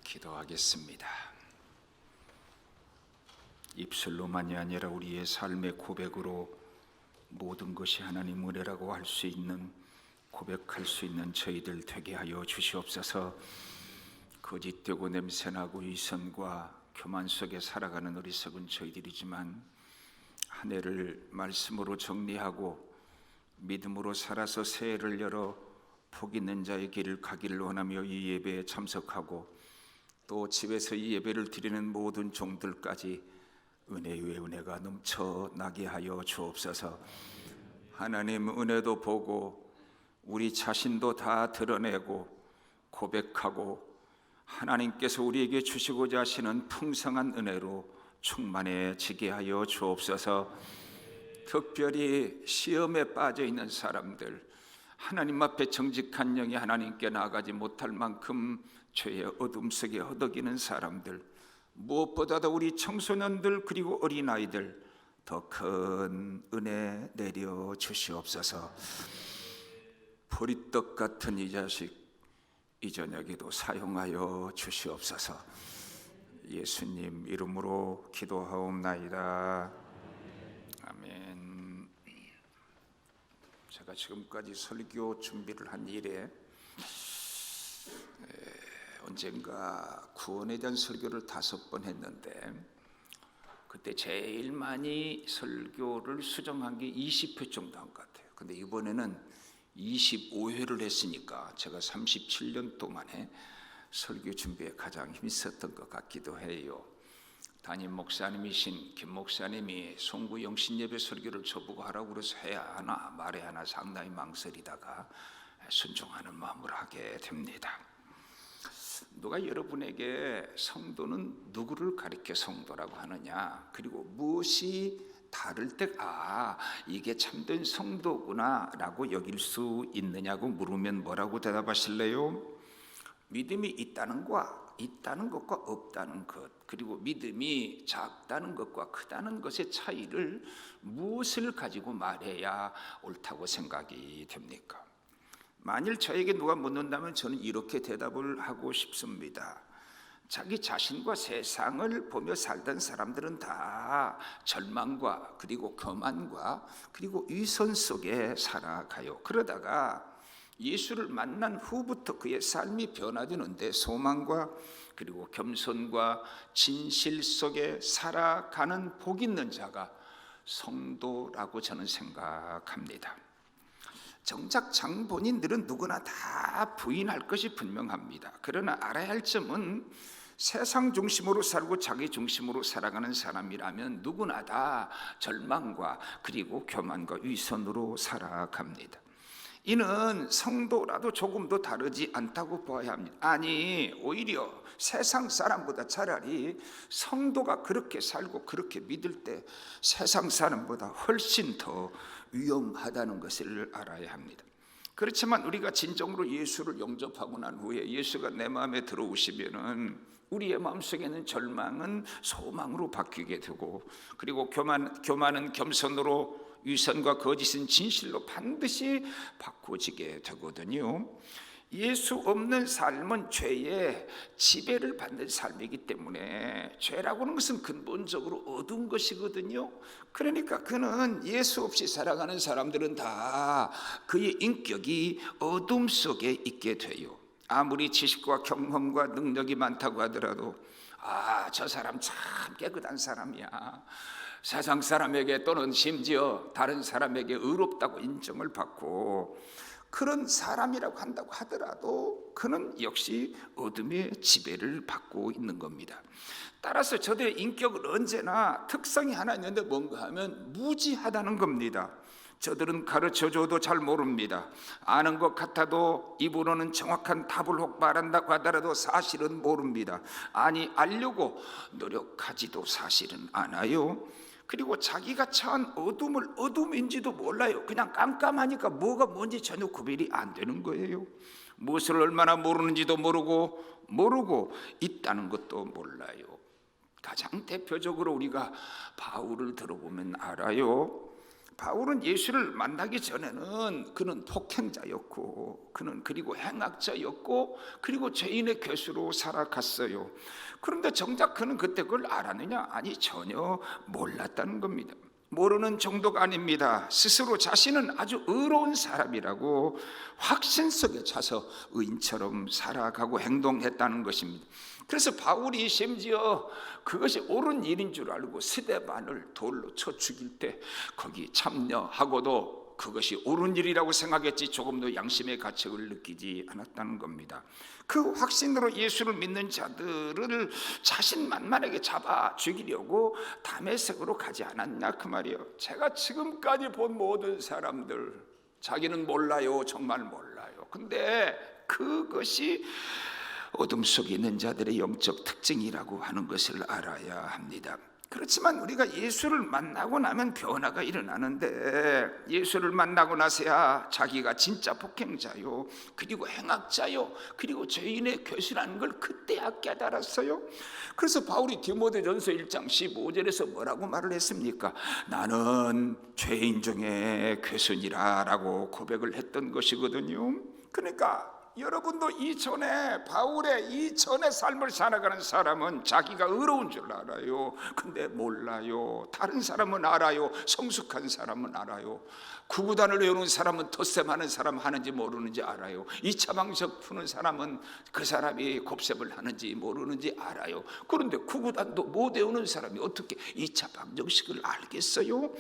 기도하겠습니다. 입술로만이 아니라 우리의 삶의 고백으로 모든 것이 하나님 은혜라고 할 수 있는, 고백할 수 있는 저희들 되게 하여 주시옵소서. 거짓되고 냄새나고 위선과 교만 속에 살아가는 어리석은 저희들이지만 한 해를 말씀으로 정리하고 믿음으로 살아서 새해를 열어 복 있는 자의 길을 가기를 원하며 이 예배에 참석하고 또 집에서 이 예배를 드리는 모든 종들까지 은혜 위에 은혜가 넘쳐나게 하여 주옵소서. 하나님 은혜도 보고 우리 자신도 다 드러내고 고백하고 하나님께서 우리에게 주시고자 하시는 풍성한 은혜로 충만해지게 하여 주옵소서. 특별히 시험에 빠져 있는 사람들, 하나님 앞에 정직한 영이 하나님께 나아가지 못할 만큼 죄의 어둠 속에 허덕이는 사람들, 무엇보다도 우리 청소년들 그리고 어린아이들 더 큰 은혜 내려 주시옵소서. 보리떡 같은 이 자식 이 저녁에도 사용하여 주시옵소서. 예수님 이름으로 기도하옵나이다. 아멘. 제가 지금까지 설교 준비를 한 일에 언젠가 구원에 대한 설교를 5번 했는데 그때 제일 많이 설교를 수정한 게 20회 정도 한 것 같아요. 근데 이번에는 25회를 했으니까 제가 37년 동안에 설교 준비에 가장 힘썼던 것 같기도 해요. 담임 목사님이신 김 목사님이 송구 영신예배 설교를 저보고 하라고 그래서 해야 하나 말해야 하나 상당히 망설이다가 순종하는 마음으로 하게 됩니다. 누가 여러분에게 성도는 누구를 가리켜 성도라고 하느냐, 그리고 무엇이 다를 때 이게 참된 성도구나 라고 여길 수 있느냐고 물으면 뭐라고 대답하실래요? 믿음이 있다는 것과 없다는 것, 그리고 믿음이 작다는 것과 크다는 것의 차이를 무엇을 가지고 말해야 옳다고 생각이 됩니까? 만일 저에게 누가 묻는다면 저는 이렇게 대답을 하고 싶습니다. 자기 자신과 세상을 보며 살던 사람들은 다 절망과 그리고 교만과 그리고 위선 속에 살아가요. 그러다가 예수를 만난 후부터 그의 삶이 변화되는데 소망과 그리고 겸손과 진실 속에 살아가는 복 있는 자가 성도라고 저는 생각합니다. 정작 장본인들은 누구나 다 부인할 것이 분명합니다. 그러나 알아야 할 점은 세상 중심으로 살고 자기 중심으로 살아가는 사람이라면 누구나 다 절망과 그리고 교만과 위선으로 살아갑니다. 이는 성도라도 조금도 다르지 않다고 봐야 합니다. 아니, 오히려 세상 사람보다 차라리 성도가 그렇게 살고 그렇게 믿을 때 세상 사람보다 훨씬 더 위험하다는 것을 알아야 합니다. 그렇지만 우리가 진정으로 예수를 영접하고 난 후에 예수가 내 마음에 들어오시면은 우리의 마음속에는 절망은 소망으로 바뀌게 되고, 그리고 교만은 겸손으로, 위선과 거짓은 진실로 반드시 바꿔지게 되거든요. 예수 없는 삶은 죄의 지배를 받는 삶이기 때문에 죄라고 하는 것은 근본적으로 어두운 것이거든요. 그러니까 그는 예수 없이 살아가는 사람들은 다 그의 인격이 어둠 속에 있게 돼요. 아무리 지식과 경험과 능력이 많다고 하더라도 저 사람 참 깨끗한 사람이야, 세상 사람에게 또는 심지어 다른 사람에게 의롭다고 인정을 받고 그런 사람이라고 한다고 하더라도 그는 역시 어둠의 지배를 받고 있는 겁니다. 따라서 저들의 인격은 언제나 특성이 하나 있는데 뭔가 하면 무지하다는 겁니다. 저들은 가르쳐줘도 잘 모릅니다. 아는 것 같아도 입으로는 정확한 답을 혹 말한다고 하더라도 사실은 모릅니다. 아니, 알려고 노력하지도 사실은 않아요. 그리고 자기가 처한 어둠을 어둠인지도 몰라요. 그냥 깜깜하니까 뭐가 뭔지 전혀 구별이 안 되는 거예요. 무엇을 얼마나 모르는지도 모르고 있다는 것도 몰라요. 가장 대표적으로 우리가 바울을 들어보면 알아요. 바울은 예수를 만나기 전에는 그는 폭행자였고, 그는 그리고 행악자였고, 그리고 죄인의 괴수로 살아갔어요. 그런데 정작 그는 그때 그걸 알았느냐? 아니, 전혀 몰랐다는 겁니다. 모르는 정도가 아닙니다. 스스로 자신은 아주 의로운 사람이라고 확신 속에 차서 의인처럼 살아가고 행동했다는 것입니다. 그래서 바울이 심지어 그것이 옳은 일인 줄 알고 스데반을 돌로 쳐 죽일 때 거기 참여하고도 그것이 옳은 일이라고 생각했지 조금도 양심의 가책을 느끼지 않았다는 겁니다. 그 확신으로 예수를 믿는 자들을 자신만만하게 잡아 죽이려고 다메섹으로 가지 않았냐 그 말이에요. 제가 지금까지 본 모든 사람들, 자기는 몰라요, 정말 몰라요. 근데 그것이 어둠 속에 있는 자들의 영적 특징이라고 하는 것을 알아야 합니다. 그렇지만 우리가 예수를 만나고 나면 변화가 일어나는데, 예수를 만나고 나서야 자기가 진짜 폭행자요, 그리고 행악자요, 그리고 죄인의 괴수라는 걸 그때야 깨달았어요. 그래서 바울이 디모데전서 1장 15절에서 뭐라고 말을 했습니까? 나는 죄인 중에 괴수니라 라고 고백을 했던 것이거든요. 그러니까 여러분도 이전에 바울의 이전의 삶을 살아가는 사람은 자기가 의로운 줄 알아요. 근데 몰라요. 다른 사람은 알아요. 성숙한 사람은 알아요. 구구단을 외우는 사람은 덧셈 하는 사람 하는지 모르는지 알아요. 2차 방정 푸는 사람은 그 사람이 곱셈을 하는지 모르는지 알아요. 그런데 구구단도 못 외우는 사람이 어떻게 2차 방정식을 알겠어요?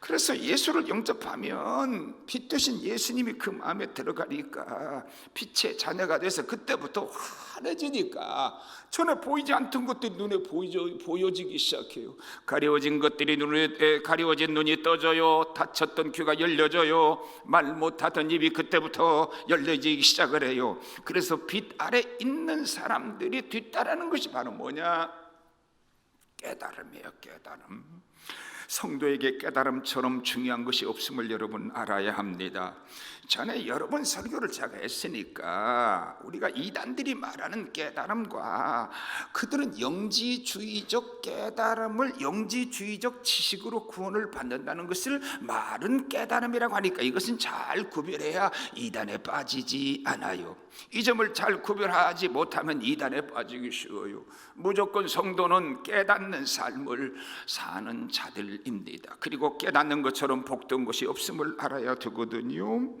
그래서 예수를 영접하면 빛 되신 예수님이 그 마음에 들어가니까 빛의 자녀가 돼서 그때부터 환해지니까 전에 보이지 않던 것들이 눈에 보여지기 시작해요. 가려워진 것들이 눈에 가려워진 눈이 떠져요. 닫혔던 귀가 열려져요. 말 못하던 입이 그때부터 열려지기 시작을 해요. 그래서 빛 아래 있는 사람들이 뒤따르는 것이 바로 뭐냐? 깨달음이에요. 깨달음. 성도에게 깨달음처럼 중요한 것이 없음을 여러분 알아야 합니다. 전에 여러 번 설교를 제가 했으니까 우리가 이단들이 말하는 깨달음과 그들은 영지주의적 깨달음을 영지주의적 지식으로 구원을 받는다는 것을 말은 깨달음이라고 하니까 이것은 잘 구별해야 이단에 빠지지 않아요. 이 점을 잘 구별하지 못하면 이단에 빠지기 쉬워요. 무조건 성도는 깨닫는 삶을 사는 자들입니다. 그리고 깨닫는 것처럼 복된 것이 없음을 알아야 되거든요.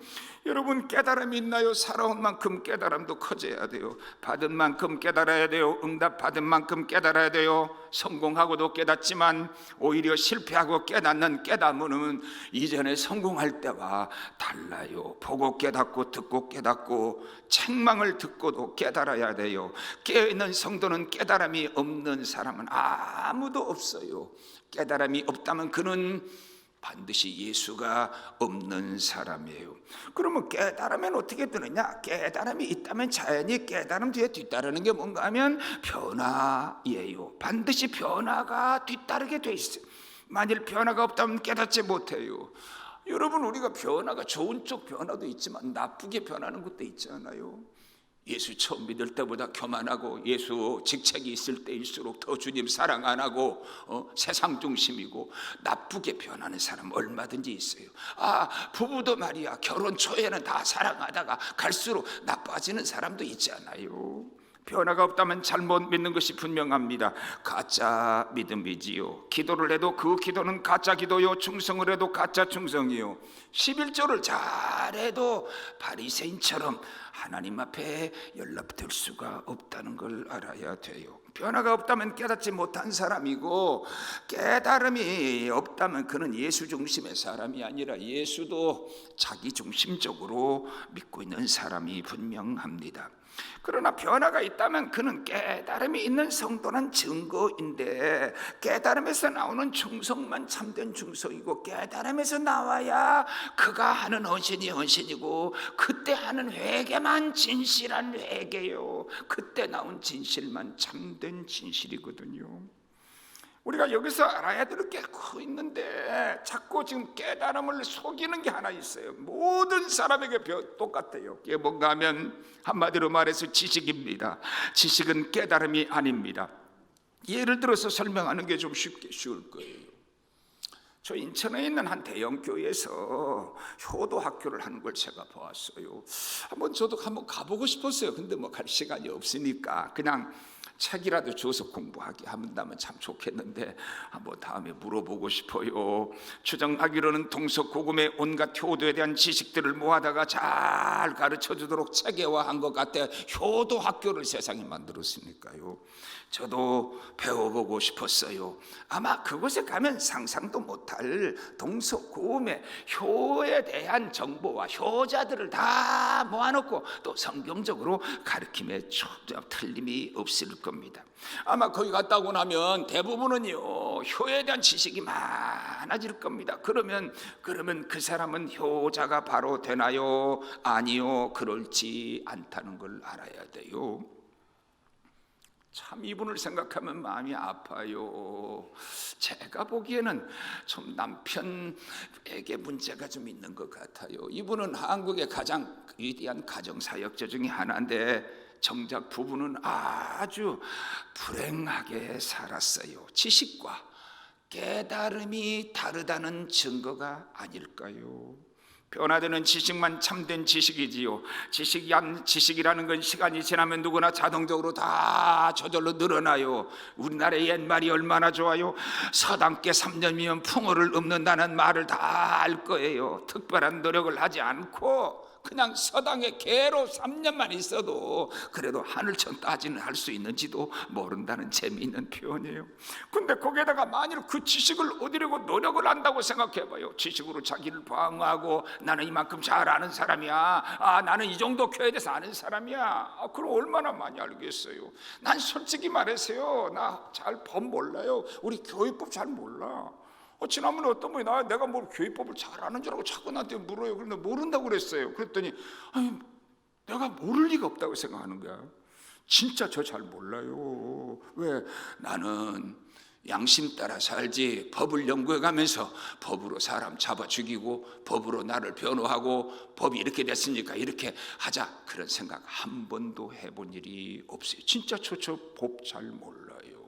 여러분, 깨달음이 있나요? 살아온 만큼 깨달음도 커져야 돼요. 받은 만큼 깨달아야 돼요. 응답 받은 만큼 깨달아야 돼요. 성공하고도 깨닫지만 오히려 실패하고 깨닫는 깨달음은 이전에 성공할 때와 달라요. 보고 깨닫고 듣고 깨닫고 책망을 듣고도 깨달아야 돼요. 깨어있는 성도는 깨달음이 없는 사람은 아무도 없어요. 깨달음이 없다면 그는 반드시 예수가 없는 사람이에요. 그러면 깨달으면 어떻게 되느냐? 깨달음이 있다면 자연히 깨달음 뒤에 뒤따르는 게 뭔가 하면 변화예요. 반드시 변화가 뒤따르게 돼 있어요. 만일 변화가 없다면 깨닫지 못해요. 여러분, 우리가 변화가 좋은 쪽 변화도 있지만 나쁘게 변하는 것도 있잖아요. 예수 처음 믿을 때보다 교만하고 예수 직책이 있을 때일수록 더 주님 사랑 안 하고 세상 중심이고 나쁘게 변하는 사람 얼마든지 있어요. 부부도 말이야, 결혼 초에는 다 사랑하다가 갈수록 나빠지는 사람도 있잖아요. 변화가 없다면 잘못 믿는 것이 분명합니다. 가짜 믿음이지요. 기도를 해도 그 기도는 가짜 기도요. 충성을 해도 가짜 충성이요. 11조를 잘해도 바리새인처럼 하나님 앞에 연락될 수가 없다는 걸 알아야 돼요. 변화가 없다면 깨닫지 못한 사람이고, 깨달음이 없다면 그는 예수 중심의 사람이 아니라 예수도 자기 중심적으로 믿고 있는 사람이 분명합니다. 그러나 변화가 있다면 그는 깨달음이 있는 성도는 증거인데, 깨달음에서 나오는 충성만 참된 충성이고, 깨달음에서 나와야 그가 하는 헌신이 헌신이고, 그때 하는 회개만 진실한 회개요. 그때 나온 진실만 참된 진실이거든요. 우리가 여기서 알아야 될 게 있는데 자꾸 지금 깨달음을 속이는 게 하나 있어요. 모든 사람에게 똑같아요. 그게 뭔가 하면 한마디로 말해서 지식입니다. 지식은 깨달음이 아닙니다. 예를 들어서 설명하는 게 좀 쉬울 거예요. 저 인천에 있는 한 대형 교회에서 효도 학교를 하는 걸 제가 보았어요. 저도 한번 가보고 싶었어요. 근데 뭐 갈 시간이 없으니까 그냥 책이라도 줘서 공부하게 한다면 참 좋겠는데 한번 다음에 물어보고 싶어요. 추정하기로는 동서고금의 온갖 효도에 대한 지식들을 모아다가 잘 가르쳐주도록 체계화한 것 같아 효도 학교를 세상에 만들었으니까요. 저도 배워보고 싶었어요. 아마 그곳에 가면 상상도 못할 동서고금의 효에 대한 정보와 효자들을 다 모아놓고 또 성경적으로 가르침에 틀림이 없을 겁니다. 아마 거기 갔다 오고 나면 대부분은요 효에 대한 지식이 많아질 겁니다. 그러면 그 사람은 효자가 바로 되나요? 아니요, 그렇지 않다는 걸 알아야 돼요. 참 이분을 생각하면 마음이 아파요. 제가 보기에는 좀 남편에게 문제가 좀 있는 것 같아요. 이분은 한국의 가장 위대한 가정사역자 중에 하나인데 정작 부부는 아주 불행하게 살았어요. 지식과 깨달음이 다르다는 증거가 아닐까요? 변화되는 지식만 참된 지식이지요. 지식이라는 건 시간이 지나면 누구나 자동적으로 다 저절로 늘어나요. 우리나라의 옛말이 얼마나 좋아요. 서당께 3년이면 풍어를 읊는다는 말을 다 알 거예요. 특별한 노력을 하지 않고 그냥 서당에 개로 3년만 있어도 그래도 하늘천 따지는 할 수 있는지도 모른다는 재미있는 표현이에요. 근데 거기에다가 만일 그 지식을 얻으려고 노력을 한다고 생각해봐요. 지식으로 자기를 방어하고 나는 이만큼 잘 아는 사람이야, 나는 이 정도 교회에 대해서 아는 사람이야, 그럼 얼마나 많이 알겠어요. 난 솔직히 말해서요, 나 잘 법 몰라요. 우리 교회법 잘 몰라. 지난번에 어떤 분이 내가 뭐 교회법을 잘 아는 줄 알고 자꾸 나한테 물어요. 그런데 모른다고 그랬어요. 그랬더니 아니, 내가 모를 리가 없다고 생각하는 거야. 진짜 저 잘 몰라요. 왜? 나는 양심 따라 살지 법을 연구해 가면서 법으로 사람 잡아 죽이고 법으로 나를 변호하고 법이 이렇게 됐으니까 이렇게 하자 그런 생각 한 번도 해본 일이 없어요. 진짜 저 법 잘 몰라요.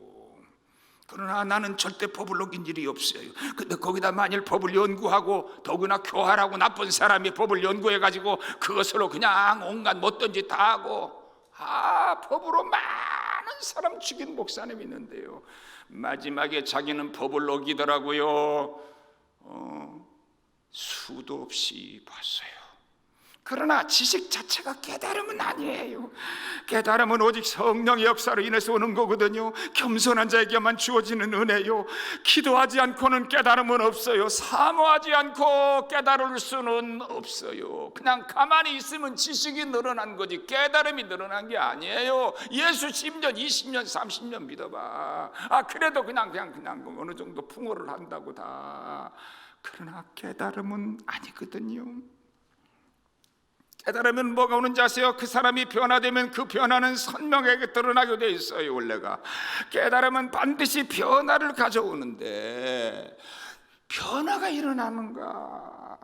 그러나 나는 절대 법을 어긴 일이 없어요. 근데 거기다 만일 법을 연구하고 더구나 교활하고 나쁜 사람이 법을 연구해가지고 그것으로 그냥 온갖 못된 짓 다 하고 법으로 많은 사람 죽인 목사님이 있는데요, 마지막에 자기는 법을 어기더라고요. 수도 없이 봤어요. 그러나 지식 자체가 깨달음은 아니에요. 깨달음은 오직 성령의 역사로 인해서 오는 거거든요. 겸손한 자에게만 주어지는 은혜요. 기도하지 않고는 깨달음은 없어요. 사모하지 않고 깨달을 수는 없어요. 그냥 가만히 있으면 지식이 늘어난 거지 깨달음이 늘어난 게 아니에요. 예수 10년, 20년, 30년 믿어봐. 그래도 그냥 어느 정도 풍어를 한다고 다. 그러나 깨달음은 아니거든요. 깨달으면 뭐가 오는지 아세요? 그 사람이 변화되면 그 변화는 선명하게 드러나게 돼 있어요. 원래가 깨달으면 반드시 변화를 가져오는데 변화가 일어나는가?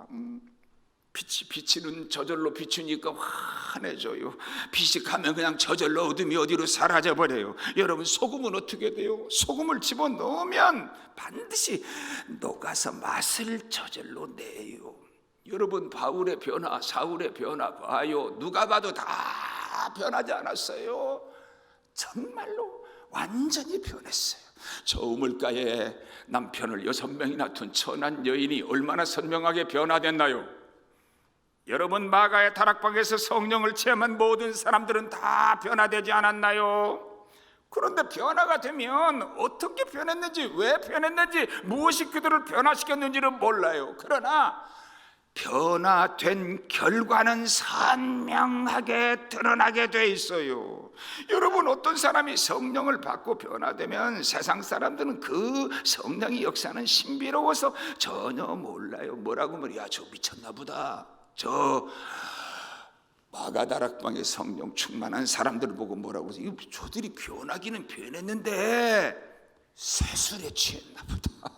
빛은 저절로 비추니까 환해져요. 빛이 가면 그냥 저절로 어둠이 어디로 사라져버려요. 여러분, 소금은 어떻게 돼요? 소금을 집어넣으면 반드시 녹아서 맛을 저절로 내요. 여러분, 바울의 변화, 사울의 변화 봐요. 누가 봐도 다 변하지 않았어요? 정말로 완전히 변했어요. 저 우물가에 남편을 6명이나 둔 천한 여인이 얼마나 선명하게 변화됐나요? 여러분, 마가의 다락방에서 성령을 체험한 모든 사람들은 다 변화되지 않았나요? 그런데 변화가 되면 어떻게 변했는지, 왜 변했는지, 무엇이 그들을 변화시켰는지는 몰라요. 그러나 변화된 결과는 선명하게 드러나게 돼 있어요. 여러분, 어떤 사람이 성령을 받고 변화되면 세상 사람들은 그 성령의 역사는 신비로워서 전혀 몰라요. 뭐라고 말이야, 저 미쳤나 보다. 저 마가다락방에 성령 충만한 사람들을 보고 뭐라고 해서 저들이 변하기는 변했는데 세술에 취했나 보다,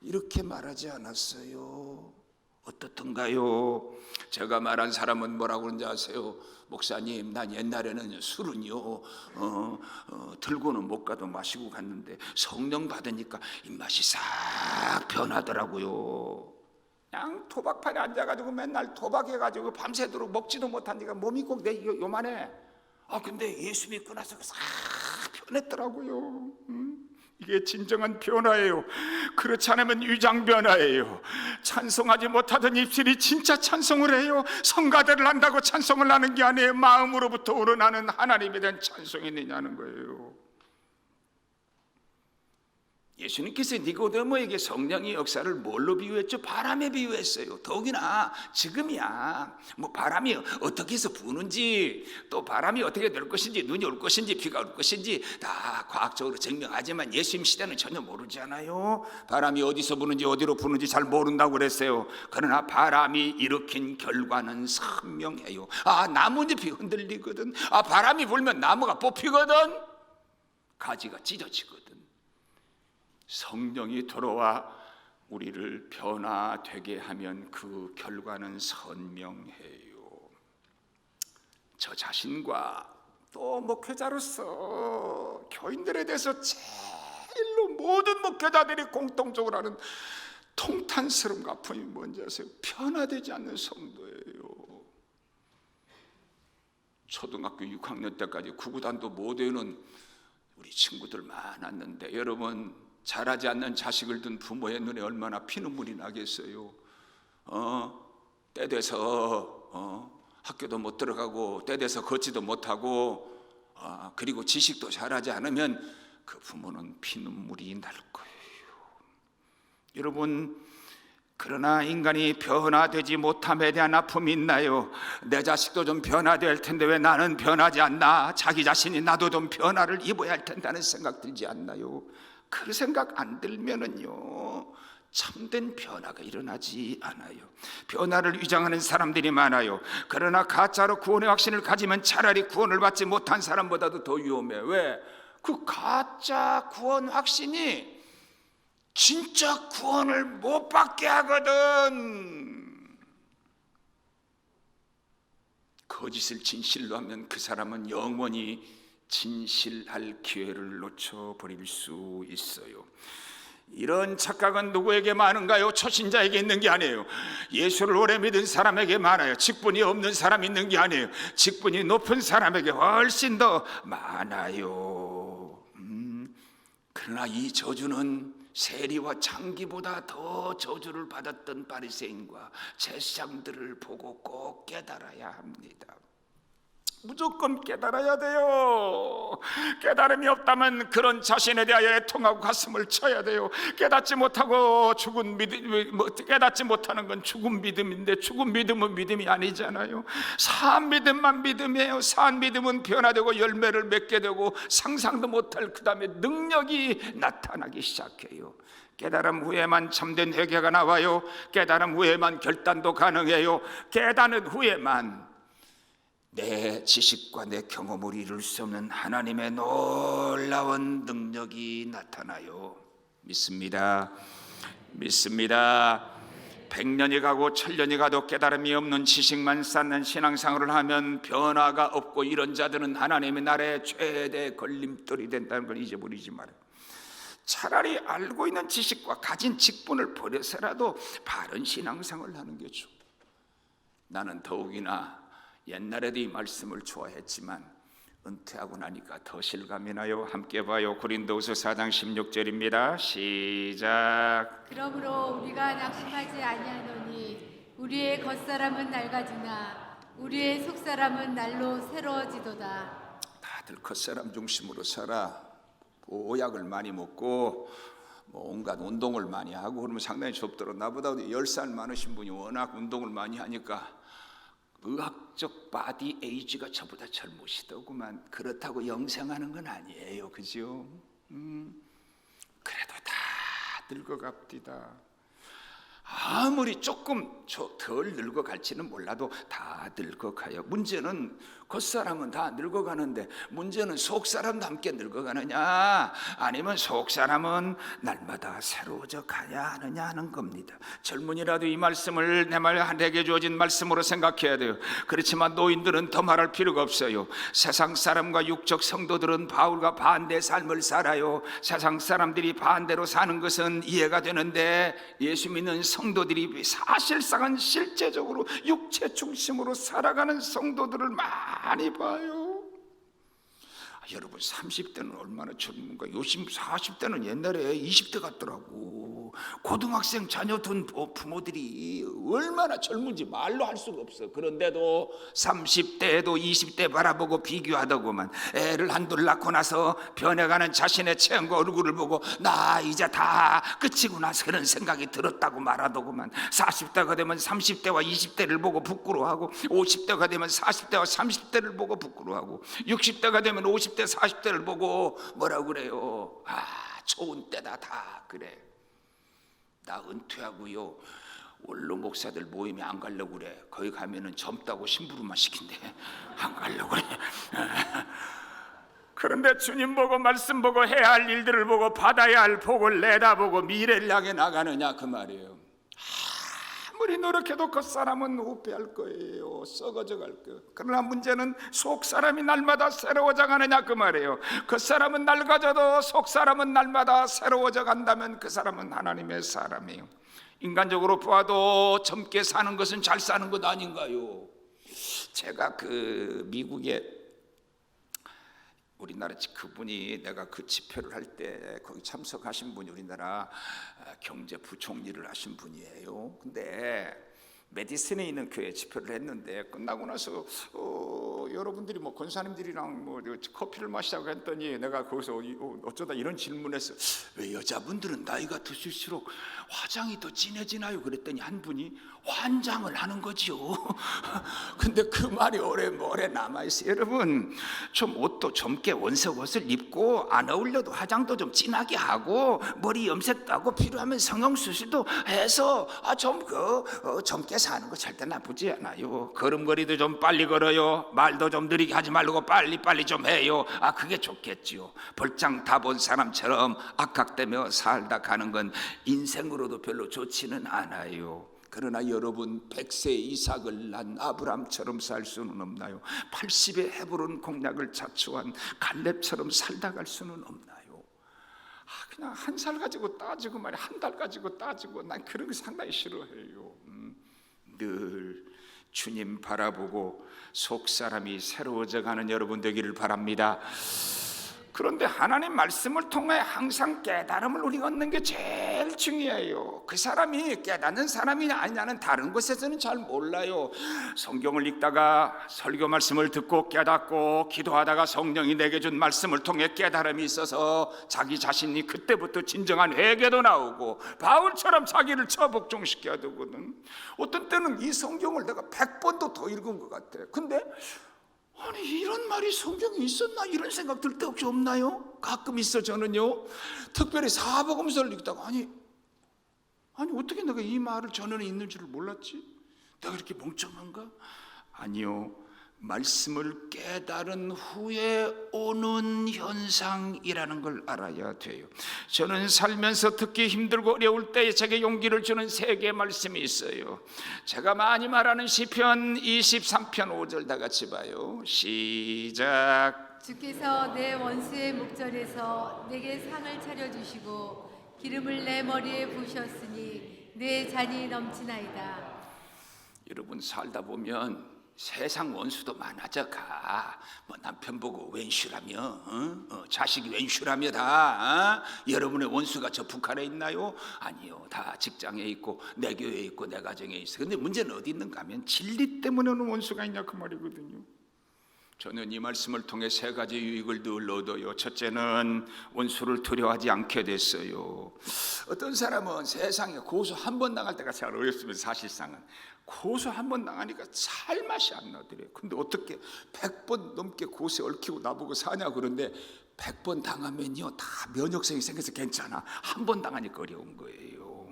이렇게 말하지 않았어요. 어떻던가요? 제가 말한 사람은 뭐라고 그러는지 아세요? 목사님, 난 옛날에는 술은요 들고는 못 가도 마시고 갔는데 성령 받으니까 입맛이 싹 변하더라고요. 그냥 도박판에 앉아가지고 맨날 도박해가지고 밤새도록 먹지도 못하니까 몸이 꼭 내 요만해. 근데 예수 믿고 나서 싹 변했더라고요. 이게 진정한 변화예요. 그렇지 않으면 위장 변화예요. 찬송하지 못하던 입술이 진짜 찬송을 해요. 성가대를 한다고 찬송을 하는 게 아니에요. 마음으로부터 우러나는 하나님에 대한 찬송이 있느냐는 거예요. 예수님께서 니고데모에게 성령의 역사를 뭘로 비유했죠? 바람에 비유했어요. 더욱이나 지금이야 바람이 어떻게 해서 부는지, 또 바람이 어떻게 될 것인지, 눈이 올 것인지 비가 올 것인지 다 과학적으로 증명하지만 예수님 시대는 전혀 모르잖아요. 바람이 어디서 부는지 어디로 부는지 잘 모른다고 그랬어요. 그러나 바람이 일으킨 결과는 선명해요. 나뭇잎이 흔들리거든. 바람이 불면 나무가 뽑히거든. 가지가 찢어지거든. 성령이 들어와 우리를 변화되게 하면 그 결과는 선명해요. 저 자신과 또 목회자로서 교인들에 대해서 제일로 모든 목회자들이 공통적으로 하는 통탄스러운 아픔이 뭔지 아세요? 변화되지 않는 성도예요. 초등학교 6학년 때까지 구구단도 못 외우는 우리 친구들 많았는데, 여러분 자라지 않는 자식을 둔 부모의 눈에 얼마나 피눈물이 나겠어요. 때 돼서 학교도 못 들어가고 때 돼서 걷지도 못하고 그리고 지식도 잘하지 않으면 그 부모는 피눈물이 날 거예요. 여러분, 그러나 인간이 변화되지 못함에 대한 아픔이 있나요? 내 자식도 좀 변화될 텐데 왜 나는 변하지 않나? 자기 자신이 나도 좀 변화를 입어야 할 텐데 하는 생각 들지 않나요? 그 생각 안 들면은요, 참된 변화가 일어나지 않아요. 변화를 위장하는 사람들이 많아요. 그러나 가짜로 구원의 확신을 가지면 차라리 구원을 받지 못한 사람보다도 더 위험해. 왜? 그 가짜 구원 확신이 진짜 구원을 못 받게 하거든. 거짓을 진실로 하면 그 사람은 영원히 진실할 기회를 놓쳐버릴 수 있어요. 이런 착각은 누구에게 많은가요? 초신자에게 있는 게 아니에요. 예수를 오래 믿은 사람에게 많아요. 직분이 없는 사람이 있는 게 아니에요. 직분이 높은 사람에게 훨씬 더 많아요. 그러나 이 저주는 세리와 창기보다 더 저주를 받았던 바리새인과 제사장들을 보고 꼭 깨달아야 합니다. 무조건 깨달아야 돼요. 깨달음이 없다면 그런 자신에 대하여 애통하고 가슴을 쳐야 돼요. 깨닫지 못하고 죽은 믿음, 깨닫지 못하는 건 죽은 믿음인데, 죽은 믿음은 믿음이 아니잖아요. 산 믿음만 믿음이에요. 산 믿음은 변화되고 열매를 맺게 되고 상상도 못할 그 다음에 능력이 나타나기 시작해요. 깨달음 후에만 참된 회개가 나와요. 깨달음 후에만 결단도 가능해요. 깨닫는 후에만 내 지식과 내 경험으로 이룰 수 없는 하나님의 놀라운 능력이 나타나요. 믿습니다. 100년이 가고 1000년이 가도 깨달음이 없는 지식만 쌓는 신앙생활을 하면 변화가 없고, 이런 자들은 하나님의 나라의 최대 걸림돌이 된다는 걸 잊어버리지 말아요. 차라리 알고 있는 지식과 가진 직분을 버려서라도 바른 신앙생활을 하는 게 좋아요. 나는 더욱이나 옛날에도 이 말씀을 좋아했지만 은퇴하고 나니까 더 실감이 나요. 함께 봐요. 고린도후서 4장 16절입니다. 시작. 그러므로 우리가 낙심하지 아니하노니 우리의 겉사람은 낡아지나 우리의 속사람은 날로 새로워지도다. 다들 겉사람 중심으로 살아. 보약을 많이 먹고 온갖 운동을 많이 하고 그러면 상당히 좁더라고. 나보다 10살 많으신 분이 워낙 운동을 많이 하니까 의학적 바디 에이지가 저보다 젊으시더구만. 그렇다고 영생하는 건 아니에요, 그죠? 그래도 다 늙어갑디다. 아무리 조금 덜 늙어갈지는 몰라도 다 늙어가요. 문제는 겉사람은 다 늙어가는데 문제는 속사람도 함께 늙어가느냐 아니면 속사람은 날마다 새로워져 가야 하느냐 하는 겁니다. 젊은이라도 이 말씀을 내게 주어진 말씀으로 생각해야 돼요. 그렇지만 노인들은 더 말할 필요가 없어요. 세상 사람과 육적 성도들은 바울과 반대 삶을 살아요. 세상 사람들이 반대로 사는 것은 이해가 되는데 예수 믿는 성도들이 사실상은 실제적으로 육체 중심으로 살아가는 성도들을 많이 봐요. 여러분 30대는 얼마나 젊은가. 요즘 40대는 옛날에 20대 같더라고. 고등학생 자녀 둔 부모들이 얼마나 젊은지 말로 할 수가 없어. 그런데도 30대에도 20대 바라보고 비교하더구만. 애를 한둘 낳고 나서 변해가는 자신의 체형과 얼굴을 보고 나 이제 다 끝이구나 그런 생각이 들었다고 말하더구만. 40대가 되면 30대와 20대를 보고 부끄러워하고 50대가 되면 40대와 30대를 보고 부끄러워하고 60대가 되면 50대 40대를 보고 뭐라고 그래요? 좋은 때다 다 그래. 나 은퇴하고요 원로 목사들 모임에 안 가려고 그래. 거기 가면은 젊다고 심부름만 시킨대. 안 가려고 그래. 그런데 주님 보고 말씀 보고 해야 할 일들을 보고 받아야 할 복을 내다보고 미래를 향해 나가느냐 그 말이에요. 아무리 노력해도 그 사람은 후퇴할 거예요. 썩어져 갈 거예요. 그러나 문제는 속 사람이 날마다 새로워져 가느냐 그 말이에요. 그 사람은 낡아져도 속 사람은 날마다 새로워져 간다면 그 사람은 하나님의 사람이에요. 인간적으로 보아도 젊게 사는 것은 잘 사는 것 아닌가요? 제가 그 미국에 우리나라 그분이 내가 그 집회를 할 때 거기 참석하신 분이 우리나라 경제부총리를 하신 분이에요. 근데 메디슨에 있는 교회 집회를 했는데 끝나고 나서 여러분들이 뭐 권사님들이랑 뭐 커피를 마시자고 했더니 내가 거기서 어쩌다 이런 질문했어. 왜 여자분들은 나이가 드실수록 화장이 더 진해지나요? 그랬더니 한 분이 환장을 하는 거지요. 근데 그 말이 오래 남아있어요. 여러분 좀 옷도 젊게 원색 옷을 입고 안 어울려도 화장도 좀 진하게 하고 머리 염색도 하고 필요하면 성형수술도 해서 좀 젊게 사는 거 절대 나쁘지 않아요. 걸음걸이도 좀 빨리 걸어요. 말도 좀 느리게 하지 말고 빨리 좀 해요. 그게 좋겠지요. 벌장 다 본 사람처럼 악각되며 살다 가는 건 인생으로도 별로 좋지는 않아요. 그러나 여러분 100세 이삭을 낳은 아브람처럼 살 수는 없나요? 80의 헤브론 공략을 자초한 갈렙처럼 살다 갈 수는 없나요? 그냥 한 살 가지고 따지고 말이야. 한 달 가지고 따지고 난 그런 거 상당히 싫어해요. 늘 주님 바라보고 속사람이 새로워져 가는 여러분 되기를 바랍니다. 그런데 하나님 말씀을 통해 항상 깨달음을 우리가 얻는 게 제일 중요해요. 그 사람이 깨닫는 사람이냐 아니냐는 다른 곳에서는 잘 몰라요. 성경을 읽다가 설교 말씀을 듣고 깨닫고 기도하다가 성령이 내게 준 말씀을 통해 깨달음이 있어서 자기 자신이 그때부터 진정한 회개도 나오고 바울처럼 자기를 처복종시켜야 되거든. 어떤 때는 이 성경을 내가 100번도 더 읽은 것 같아. 근데 아니 이런 말이 성경에 있었나 이런 생각 들 때 혹시 없나요? 가끔 있어. 저는요 특별히 사복음서를 읽다가 아니 어떻게 내가 이 말을 전에는 있는 줄을 몰랐지? 내가 이렇게 멍청한가? 아니요, 말씀을 깨달은 후에 오는 현상이라는 걸 알아야 돼요. 저는 살면서 듣기 힘들고 어려울 때 제게 용기를 주는 세 개의 말씀이 있어요. 제가 많이 말하는 시편 23편 5절 다 같이 봐요. 시작. 주께서 내 원수의 목전에서 내게 상을 차려주시고 기름을 내 머리에 부으셨으니 내 잔이 넘치나이다. 여러분 살다 보면 세상 원수도 많아져 가. 뭐 남편 보고 웬슈라며, 자식이 웬슈라며 다. 여러분의 원수가 저 북한에 있나요? 아니요, 다 직장에 있고 내 교회에 있고 내 가정에 있어. 근데 문제는 어디 있는가 하면 진리 때문에 오는 원수가 있냐 그 말이거든요. 저는 이 말씀을 통해 세 가지 유익을 늘 얻어요. 첫째는 원수를 두려워하지 않게 됐어요. 어떤 사람은 세상에 고소 한 번 당할 때가 잘 어렵습니다. 사실상은 고소 한 번 당하니까 살 맛이 안 나더래요. 근데 어떻게 100번 넘게 고소에 얽히고 나보고 사냐 그런데 100번 당하면요 다 면역성이 생겨서 괜찮아. 한 번 당하니까 어려운 거예요.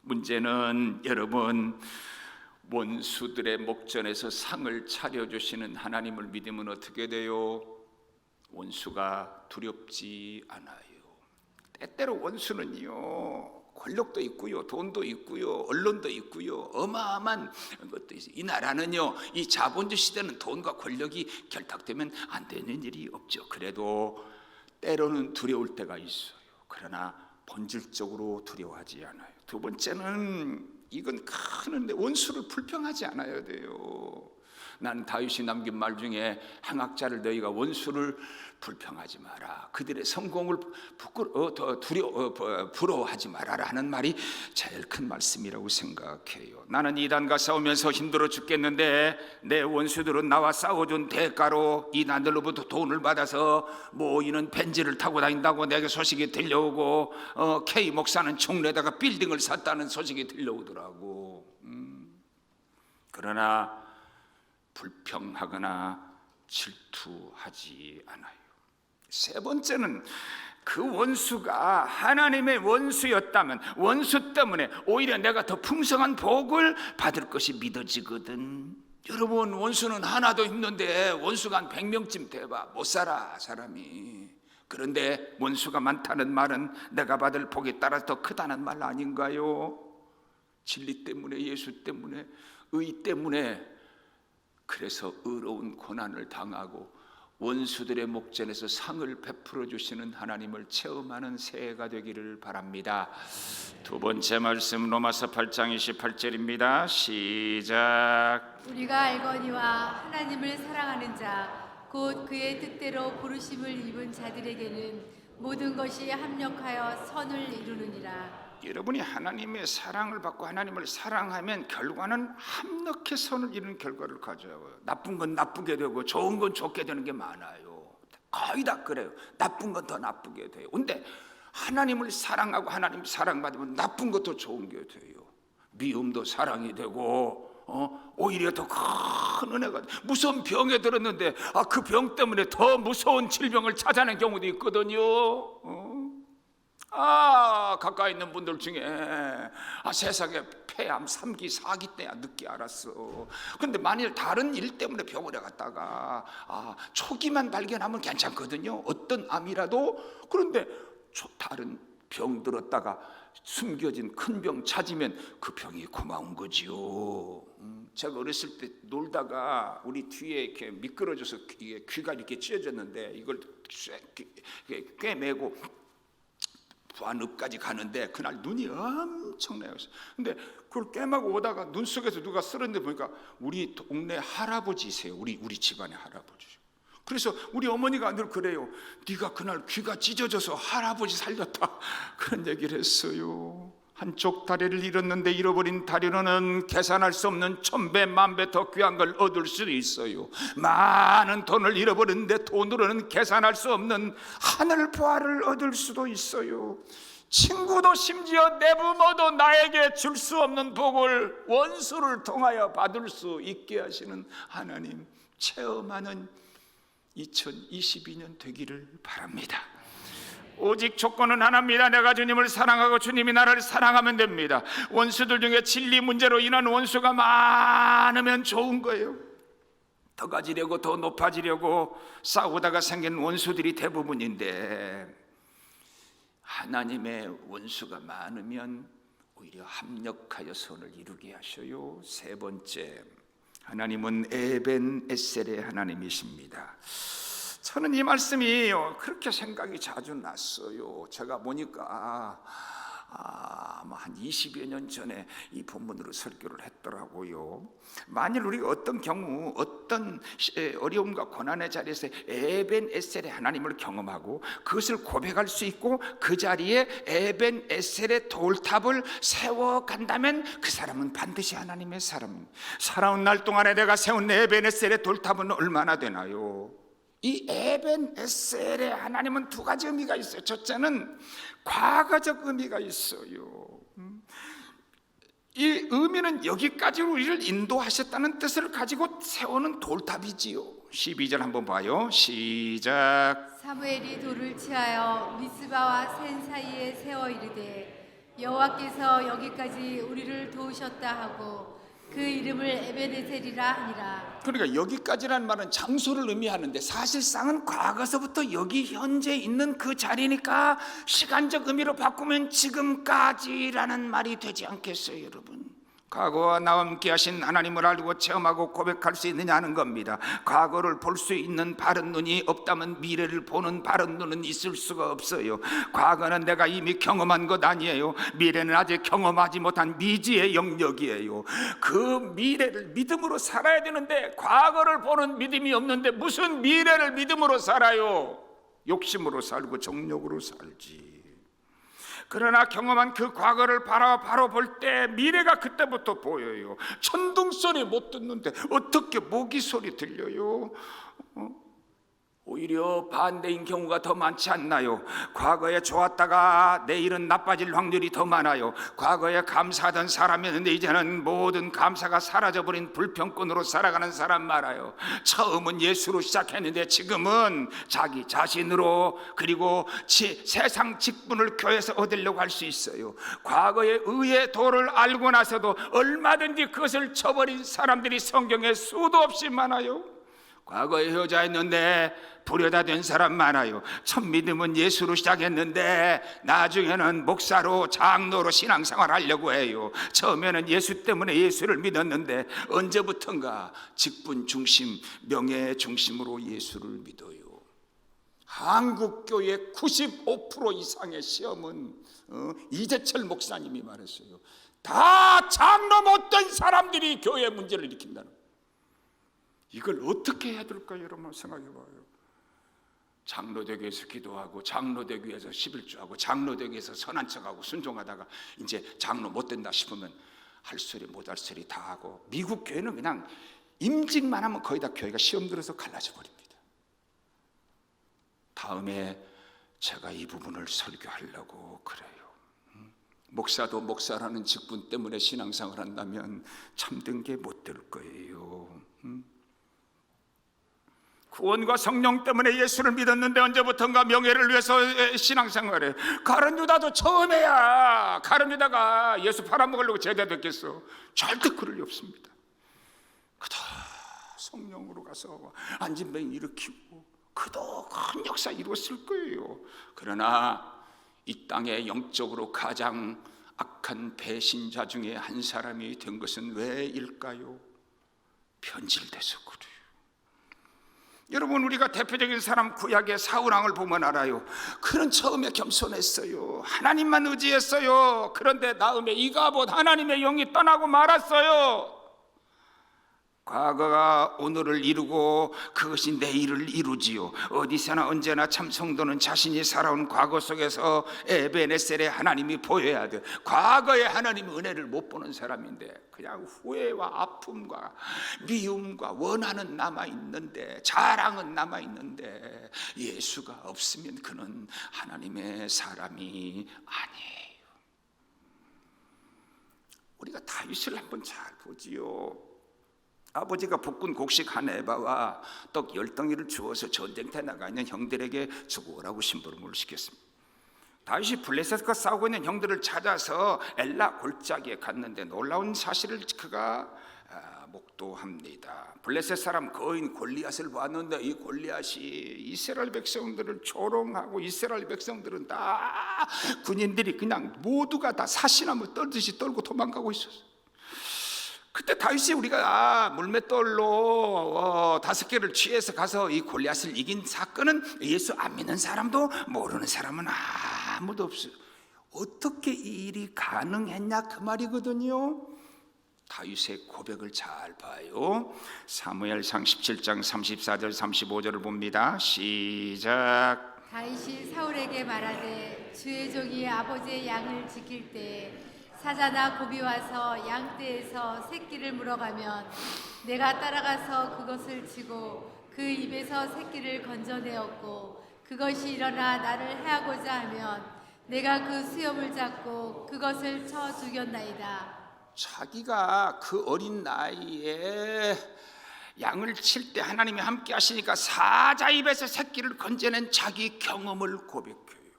문제는 여러분 원수들의 목전에서 상을 차려주시는 하나님을 믿으면 어떻게 돼요? 원수가 두렵지 않아요. 때때로 원수는요, 권력도 있고요, 돈도 있고요, 언론도 있고요, 어마어마한 것도 있어요. 이 나라는요, 이 자본주의 시대는 돈과 권력이 결탁되면 안 되는 일이 없죠. 그래도 때로는 두려울 때가 있어요. 그러나 본질적으로 두려워하지 않아요. 두 번째는 이건 크는데 원수를 불평하지 않아야 돼요. 난 다윗이 남긴 말 중에 행악자를 너희가 원수를 불평하지 마라, 그들의 성공을 부러워하지 말아라 하는 말이 제일 큰 말씀이라고 생각해요. 나는 이단과 싸우면서 힘들어 죽겠는데 내 원수들은 나와 싸워준 대가로 이단들로부터 돈을 받아서 이는 벤츠를 타고 다닌다고 내게 소식이 들려오고 K 목사는 종로에다가 빌딩을 샀다는 소식이 들려오더라고. 그러나 불평하거나 질투하지 않아요. 세 번째는 그 원수가 하나님의 원수였다면 원수 때문에 오히려 내가 더 풍성한 복을 받을 것이 믿어지거든. 여러분, 원수는 하나도 힘든데 원수가 한 100명쯤 돼봐 못 살아 사람이. 그런데 원수가 많다는 말은 내가 받을 복에 따라 더 크다는 말 아닌가요? 진리 때문에, 예수 때문에, 의 때문에, 그래서 의로운 고난을 당하고 원수들의 목전에서 상을 베풀어 주시는 하나님을 체험하는 새해가 되기를 바랍니다. 두 번째 말씀 로마서 8장 28절입니다. 시작. 우리가 알거니와 하나님을 사랑하는 자 곧 그의 뜻대로 부르심을 입은 자들에게는 모든 것이 합력하여 선을 이루느니라. 여러분이 하나님의 사랑을 받고 하나님을 사랑하면 결과는 합력해 선을 이루는 결과를 가져요. 나쁜 건 나쁘게 되고 좋은 건 좋게 되는 게 많아요. 거의 다 그래요. 나쁜 건 더 나쁘게 돼요. 근데 하나님을 사랑하고 하나님 사랑받으면 나쁜 것도 좋은 게 돼요. 미움도 사랑이 되고 오히려 더 큰 은혜가 돼. 무서운 병에 들었는데 그 병 때문에 더 무서운 질병을 찾아낸 경우도 있거든요. 가까이 있는 분들 중에 세상에 폐암 3기 4기 때야 늦게 알았어. 근데 만일 다른 일 때문에 병원에 갔다가 초기만 발견하면 괜찮거든요, 어떤 암이라도. 그런데 다른 병 들었다가 숨겨진 큰 병 찾으면 그 병이 고마운 거지요. 제가 어렸을 때 놀다가 우리 뒤에 이렇게 미끄러져서 귀가 이렇게 찢어졌는데 이걸 꿰매고 부안읍까지 가는데 그날 눈이 엄청나요. 근데 그걸 꿰매고 오다가 눈 속에서 누가 쓰러졌는데 보니까 우리 동네 할아버지세요. 우리 집안의 할아버지. 그래서 우리 어머니가 늘 그래요. 네가 그날 귀가 찢어져서 할아버지 살렸다, 그런 얘기를 했어요. 한쪽 다리를 잃었는데 잃어버린 다리로는 계산할 수 없는 1000배, 10,000배 더 귀한 걸 얻을 수도 있어요. 많은 돈을 잃어버렸는데 돈으로는 계산할 수 없는 하늘 보화를 얻을 수도 있어요. 친구도 심지어 내 부모도 나에게 줄 수 없는 복을 원수를 통하여 받을 수 있게 하시는 하나님 체험하는 2022년 되기를 바랍니다. 오직 조건은 하나입니다. 내가 주님을 사랑하고 주님이 나를 사랑하면 됩니다. 원수들 중에 진리 문제로 인한 원수가 많으면 좋은 거예요. 더 가지려고, 더 높아지려고 싸우다가 생긴 원수들이 대부분인데, 하나님의 원수가 많으면 오히려 합력하여 선을 이루게 하셔요. 세 번째, 하나님은 에벤 에셀의 하나님이십니다. 저는 이 말씀이 그렇게 생각이 자주 났어요. 제가 보니까 한 20여 년 전에 이 본문으로 설교를 했더라고요. 만일 우리가 어떤 경우 어떤 어려움과 고난의 자리에서 에벤 에셀의 하나님을 경험하고 그것을 고백할 수 있고 그 자리에 에벤 에셀의 돌탑을 세워간다면 그 사람은 반드시 하나님의 사람. 살아온 날 동안에 내가 세운 에벤 에셀의 돌탑은 얼마나 되나요? 이 에벤 에셀의 하나님은 두 가지 의미가 있어요. 첫째는 과거적 의미가 있어요. 이 의미는 여기까지 우리를 인도하셨다는 뜻을 가지고 세우는 돌탑이지요. 12절 한번 봐요. 시작. 사무엘이 돌을 취하여 미스바와 센 사이에 세워 이르되 여호와께서 여기까지 우리를 도우셨다 하고 그 이름을 에베네셀이라 하니라. 그러니까 여기까지라는 말은 장소를 의미하는데 사실상은 과거서부터 여기 현재 있는 그 자리니까 시간적 의미로 바꾸면 지금까지라는 말이 되지 않겠어요, 여러분? 과거와 나와 함께 하신 하나님을 알고 체험하고 고백할 수 있느냐는 겁니다. 과거를 볼 수 있는 바른 눈이 없다면 미래를 보는 바른 눈은 있을 수가 없어요. 과거는 내가 이미 경험한 것 아니에요. 미래는 아직 경험하지 못한 미지의 영역이에요. 그 미래를 믿음으로 살아야 되는데 과거를 보는 믿음이 없는데 무슨 미래를 믿음으로 살아요? 욕심으로 살고 정욕으로 살지. 그러나 경험한 그 과거를 바로 볼 때 미래가 그때부터 보여요. 천둥 소리 못 듣는데 어떻게 모기 소리 들려요? 오히려 반대인 경우가 더 많지 않나요? 과거에 좋았다가 내일은 나빠질 확률이 더 많아요. 과거에 감사하던 사람이었는데 이제는 모든 감사가 사라져버린 불평꾼으로 살아가는 사람 많아요. 처음은 예수로 시작했는데 지금은 자기 자신으로 그리고 세상 직분을 교회에서 얻으려고 할 수 있어요. 과거의 의의 도를 알고 나서도 얼마든지 그것을 쳐버린 사람들이 성경에 수도 없이 많아요. 과거에 효자였는데 불효자 된 사람 많아요. 첫 믿음은 예수로 시작했는데 나중에는 목사로 장로로 신앙생활 하려고 해요. 처음에는 예수 때문에 예수를 믿었는데 언제부턴가 직분 중심, 명예 중심으로 예수를 믿어요. 한국교회 95% 이상의 시험은 이재철 목사님이 말했어요. 다 장로 못된 사람들이 교회 문제를 일으킨다는 거예요. 이걸 어떻게 해야 될까요? 여러분 생각해봐요. 장로되기 위해서 기도하고 장로되기 위해서 11조하고 장로되기 위해서 선한 척하고 순종하다가 이제 장로 못 된다 싶으면 할 소리 못 할 소리 다 하고 미국 교회는 그냥 임직만 하면 거의 다 교회가 시험 들어서 갈라져 버립니다. 다음에 제가 이 부분을 설교하려고 그래요. 목사도 목사라는 직분 때문에 신앙생활 한다면 참된 게 못 될 거예요. 구원과 성령 때문에 예수를 믿었는데 언제부턴가 명예를 위해서 신앙생활해. 가룟 유다도 처음에야 가룟 유다가 예수 팔아먹으려고 제대됐겠어? 절대 그럴 리 없습니다. 그다 성령으로 가서 안진뱅이 일으키고 그도 큰 역사 이루었을 거예요. 그러나 이 땅에 영적으로 가장 악한 배신자 중에 한 사람이 된 것은 왜일까요? 변질돼서 그래요. 여러분, 우리가 대표적인 사람 구약의 사울왕을 보면 알아요. 그는 처음에 겸손했어요. 하나님만 의지했어요. 그런데 다음에 이가봇 하나님의 영이 떠나고 말았어요. 과거가 오늘을 이루고 그것이 내일을 이루지요. 어디서나 언제나 참 성도는 자신이 살아온 과거 속에서 에베네셀의 하나님이 보여야 돼. 과거의 하나님 은혜를 못 보는 사람인데 그냥 후회와 아픔과 미움과 원한은 남아있는데, 자랑은 남아있는데 예수가 없으면 그는 하나님의 사람이 아니에요. 우리가 다윗을 한번 잘 보지요. 아버지가 볶은 곡식 한 에바와 떡 10덩이를 주어서 전쟁터에 나가 있는 형들에게 주고오라고 심부름을 시켰습니다. 다윗이 블레셋과 싸우고 있는 형들을 찾아서 엘라 골짜기에 갔는데 놀라운 사실을 그가 목도합니다. 블레셋 사람 거인 골리앗을 봤는데 이 골리앗이 이스라엘 백성들을 조롱하고 이스라엘 백성들은 다 군인들이 그냥 모두가 다 사시나무 떨듯이 떨고 도망가고 있었어요. 그때 다윗이 우리가 물맷돌로 5개를 취해서 가서 이 골리앗을 이긴 사건은 예수 안 믿는 사람도 모르는 사람은 아무도 없어요. 어떻게 이 일이 가능했냐 그 말이거든요. 다윗의 고백을 잘 봐요. 사무엘상 17장 34절 35절을 봅니다. 시작. 다윗이 사울에게 말하되 주의 종이 아버지의 양을 지킬 때 사자나 곱이 와서 양떼에서 새끼를 물어가면 내가 따라가서 그것을 치고 그 입에서 새끼를 건져내었고 그것이 일어나 나를 해하고자 하면 내가 그 수염을 잡고 그것을 쳐 죽였나이다. 자기가 그 어린 나이에 양을 칠 때 하나님이 함께 하시니까 사자 입에서 새끼를 건져낸 자기 경험을 고백해요.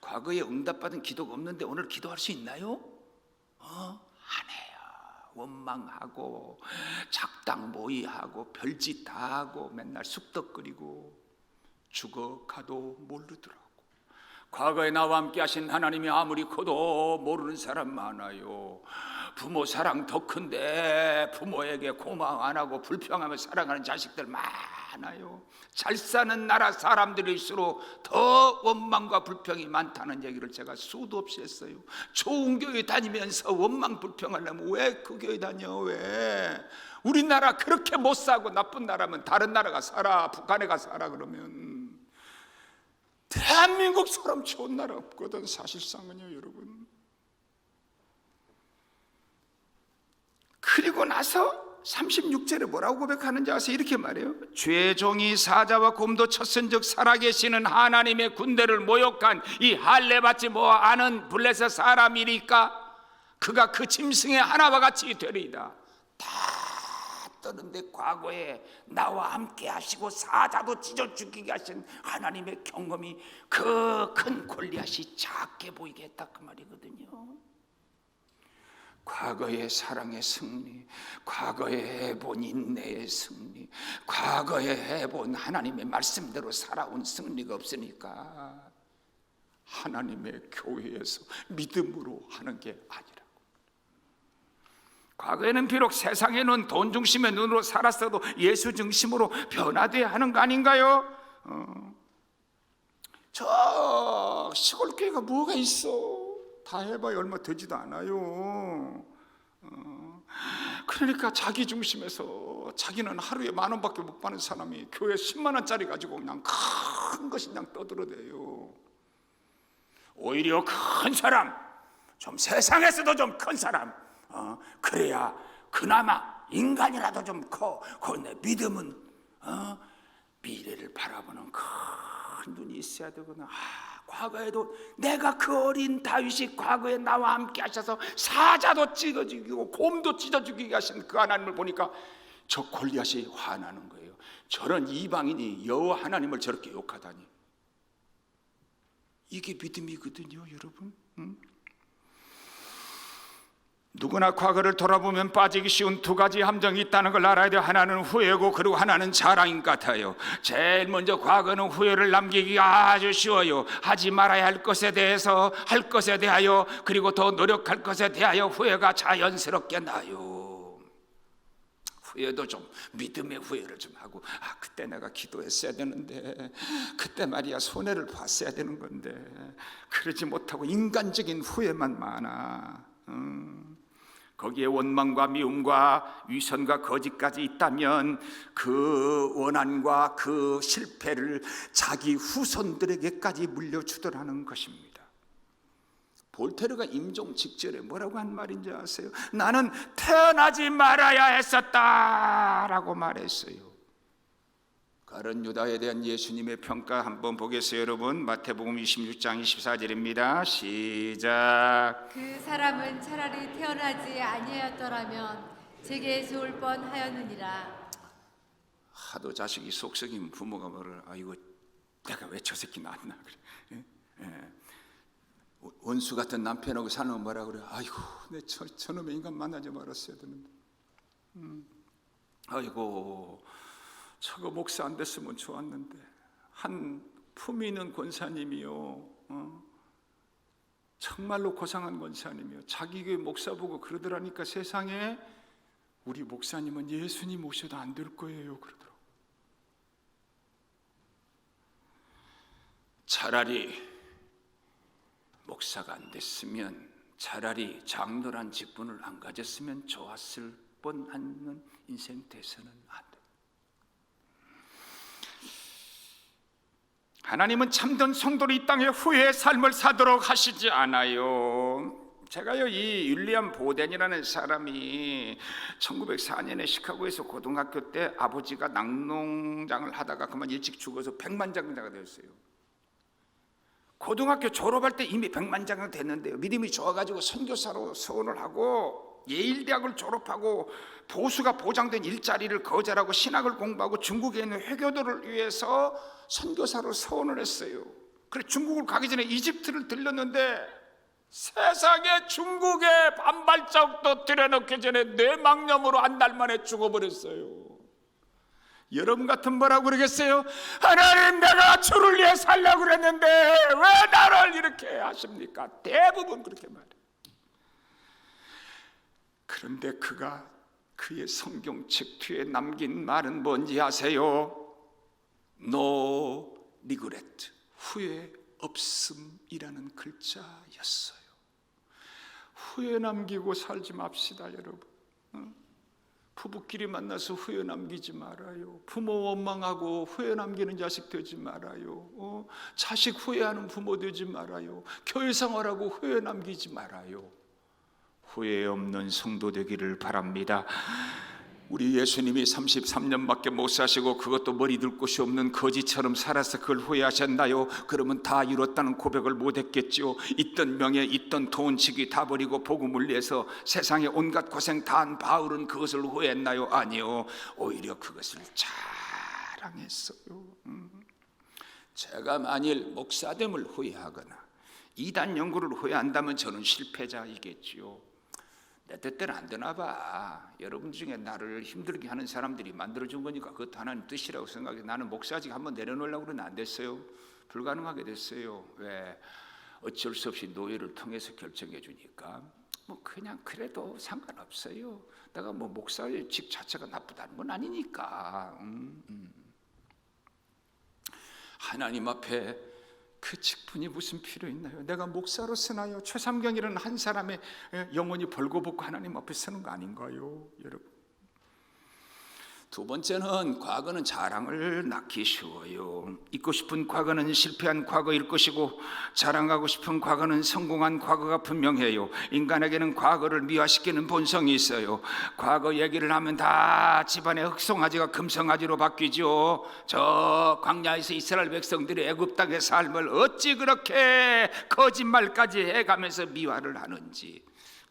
과거에 응답받은 기도가 없는데 오늘 기도할 수 있나요? 안 해요. 원망하고 작당 모의하고 별짓 다 하고 맨날 쑥덕거리고 죽어가도 모르더라고. 과거에 나와 함께 하신 하나님이 아무리 커도 모르는 사람 많아요. 부모 사랑 더 큰데 부모에게 고마워 안 하고 불평하며 살아가는 자식들 많아요. 잘 사는 나라 사람들일수록 더 원망과 불평이 많다는 얘기를 제가 수도 없이 했어요. 좋은 교회 다니면서 원망 불평하려면 왜 그 교회 다녀? 왜? 우리나라 그렇게 못 사고 나쁜 나라면 다른 나라가 살아. 북한에 가 살아. 그러면 대한민국처럼 좋은 나라 없거든 사실상은요, 여러분. 그리고 나서 36절에 뭐라고 고백하는지 아세요? 이렇게 말해요. 주의 종이 사자와 곰도 쳤은즉 살아계시는 하나님의 군대를 모욕한 이 할례받지 뭐 아는 블레셋 사람이니까 그가 그 짐승의 하나와 같이 되리이다. 다 떠는데 과거에 나와 함께 하시고 사자도 찢어 죽이게 하신 하나님의 경험이 그 큰 골리앗이 작게 보이게 했다 그 말이거든요. 과거의 사랑의 승리, 과거에 해본 인내의 승리, 과거에 해본 하나님의 말씀대로 살아온 승리가 없으니까 하나님의 교회에서 믿음으로 하는 게 아니라고. 과거에는 비록 세상에는 돈 중심의 눈으로 살았어도 예수 중심으로 변화돼야 하는 거 아닌가요? 저 시골 교회가 뭐가 있어? 다 해봐야 얼마 되지도 않아요. 그러니까 자기 중심에서 자기는 하루에 10,000원밖에 못 받는 사람이 교회 10만원짜리 가지고 그냥 큰 것이 그냥 떠들어대요. 오히려 큰 사람, 좀 세상에서도 좀 큰 사람, 그래야 그나마 인간이라도 좀 커. 그런데 믿음은 미래를 바라보는 큰 눈이 있어야 되구나. 과거에도 내가 그 어린 다윗이 과거에 나와 함께 하셔서 사자도 찢어 죽이고 곰도 찢어 죽이게 하신 그 하나님을 보니까 저 골리앗이 화나는 거예요. 저런 이방인이 여호와 하나님을 저렇게 욕하다니. 이게 믿음이거든요, 여러분. 누구나 과거를 돌아보면 빠지기 쉬운 두 가지 함정이 있다는 걸 알아야 돼요. 하나는 후회고 그리고 하나는 자랑인 것 같아요. 제일 먼저 과거는 후회를 남기기가 아주 쉬워요. 하지 말아야 할 것에 대해서, 할 것에 대하여, 그리고 더 노력할 것에 대하여 후회가 자연스럽게 나요. 후회도 좀 믿음의 후회를 좀 하고, 그때 내가 기도했어야 되는데, 그때 말이야 손해를 봤어야 되는 건데 그러지 못하고 인간적인 후회만 많아. 거기에 원망과 미움과 위선과 거짓까지 있다면 그 원한과 그 실패를 자기 후손들에게까지 물려주더라는 것입니다. 볼테르가 임종 직전에 뭐라고 한 말인지 아세요? 나는 태어나지 말아야 했었다라고 말했어요. 가룟 유다에 대한 예수님의 평가 한번 보겠어요, 여러분. 마태복음 26장 24절입니다. 시작. 그 사람은 차라리 태어나지 아니하였더라면 제게 좋을 뻔하였느니라. 하도 자식이 속썩이면 부모가 뭐를 아이고 내가 왜 저 새끼 낳았나 그래. 원수 같은 남편하고 사는 뭐라 그래. 아이고 내 저놈의 인간 만나지 말았어야 되는데. 아이고 저거 목사 안 됐으면 좋았는데. 한 품위 있는 권사님이요, 정말로 고상한 권사님이요, 자기 교회 목사 보고 그러더라니까 세상에 우리 목사님은 예수님 오셔도 안 될 거예요 그러더라고. 차라리 목사가 안 됐으면, 차라리 장로란 직분을 안 가졌으면 좋았을 뻔한 인생 돼서는 안 돼. 하나님은 참된 성도를 이 땅에 후회의 삶을 사도록 하시지 않아요. 제가요, 이 윌리엄 보덴이라는 사람이 1904년에 시카고에서 고등학교 때 아버지가 낙농장을 하다가 그만 일찍 죽어서 백만장자가 되었어요. 고등학교 졸업할 때 이미 백만장자가 됐는데요, 믿음이 좋아가지고 선교사로 서원을 하고 예일대학을 졸업하고 보수가 보장된 일자리를 거절하고 신학을 공부하고 중국에 있는 회교도를 위해서 선교사로 서원을 했어요. 그래 중국을 가기 전에 이집트를 들렀는데 세상에 중국의 반발자국도 들여놓기 전에 뇌망염으로 한 달 만에 죽어버렸어요. 여러분 같은 뭐라고 그러겠어요? 하나님, 내가 주를 위해 살려고 그랬는데 왜 나를 이렇게 하십니까? 대부분 그렇게 말해요. 그런데 그가 그의 성경책 뒤에 남긴 말은 뭔지 아세요? No regret, 후회 없음이라는 글자였어요. 후회 남기고 살지 맙시다, 여러분. 부부끼리 만나서 후회 남기지 말아요. 부모 원망하고 후회 남기는 자식 되지 말아요. 자식 후회하는 부모 되지 말아요. 교회 생활하고 후회 남기지 말아요. 후회 없는 성도 되기를 바랍니다. 우리 예수님이 33년밖에 못 사시고 그것도 머리 둘 곳이 없는 거지처럼 살아서 그걸 후회하셨나요? 그러면 다 이뤘다는 고백을 못했겠죠. 있던 명예, 있던 돈, 직위 다 버리고 복음을 위해서 세상에 온갖 고생 다 한 바울은 그것을 후회했나요? 아니요, 오히려 그것을 자랑했어요. 제가 만일 목사됨을 후회하거나 이단 연구를 후회한다면 저는 실패자이겠지요. 내 뜻대로 안 되나 봐. 여러분 중에 나를 힘들게 하는 사람들이 만들어준 거니까 그것도 하나님 뜻이라고 생각해. 나는 목사직 한번 내려놓으려고 그러는데 안 됐어요. 불가능하게 됐어요. 왜? 어쩔 수 없이 노예를 통해서 결정해 주니까 뭐 그냥 그래도 상관없어요. 내가 뭐 목사의 직 자체가 나쁘다는 건 아니니까. 하나님 앞에 그 직분이 무슨 필요 있나요? 내가 목사로 쓰나요? 최삼경이라는 한 사람의 영혼이 벌거벗고 하나님 앞에 서는 거 아닌가요, 여러분? 두 번째는 과거는 자랑을 낳기 쉬워요. 잊고 싶은 과거는 실패한 과거일 것이고 자랑하고 싶은 과거는 성공한 과거가 분명해요. 인간에게는 과거를 미화시키는 본성이 있어요. 과거 얘기를 하면 다 집안의 흑송아지가 금송아지로 바뀌죠. 저 광야에서 이스라엘 백성들이 애굽 땅의 삶을 어찌 그렇게 거짓말까지 해가면서 미화를 하는지.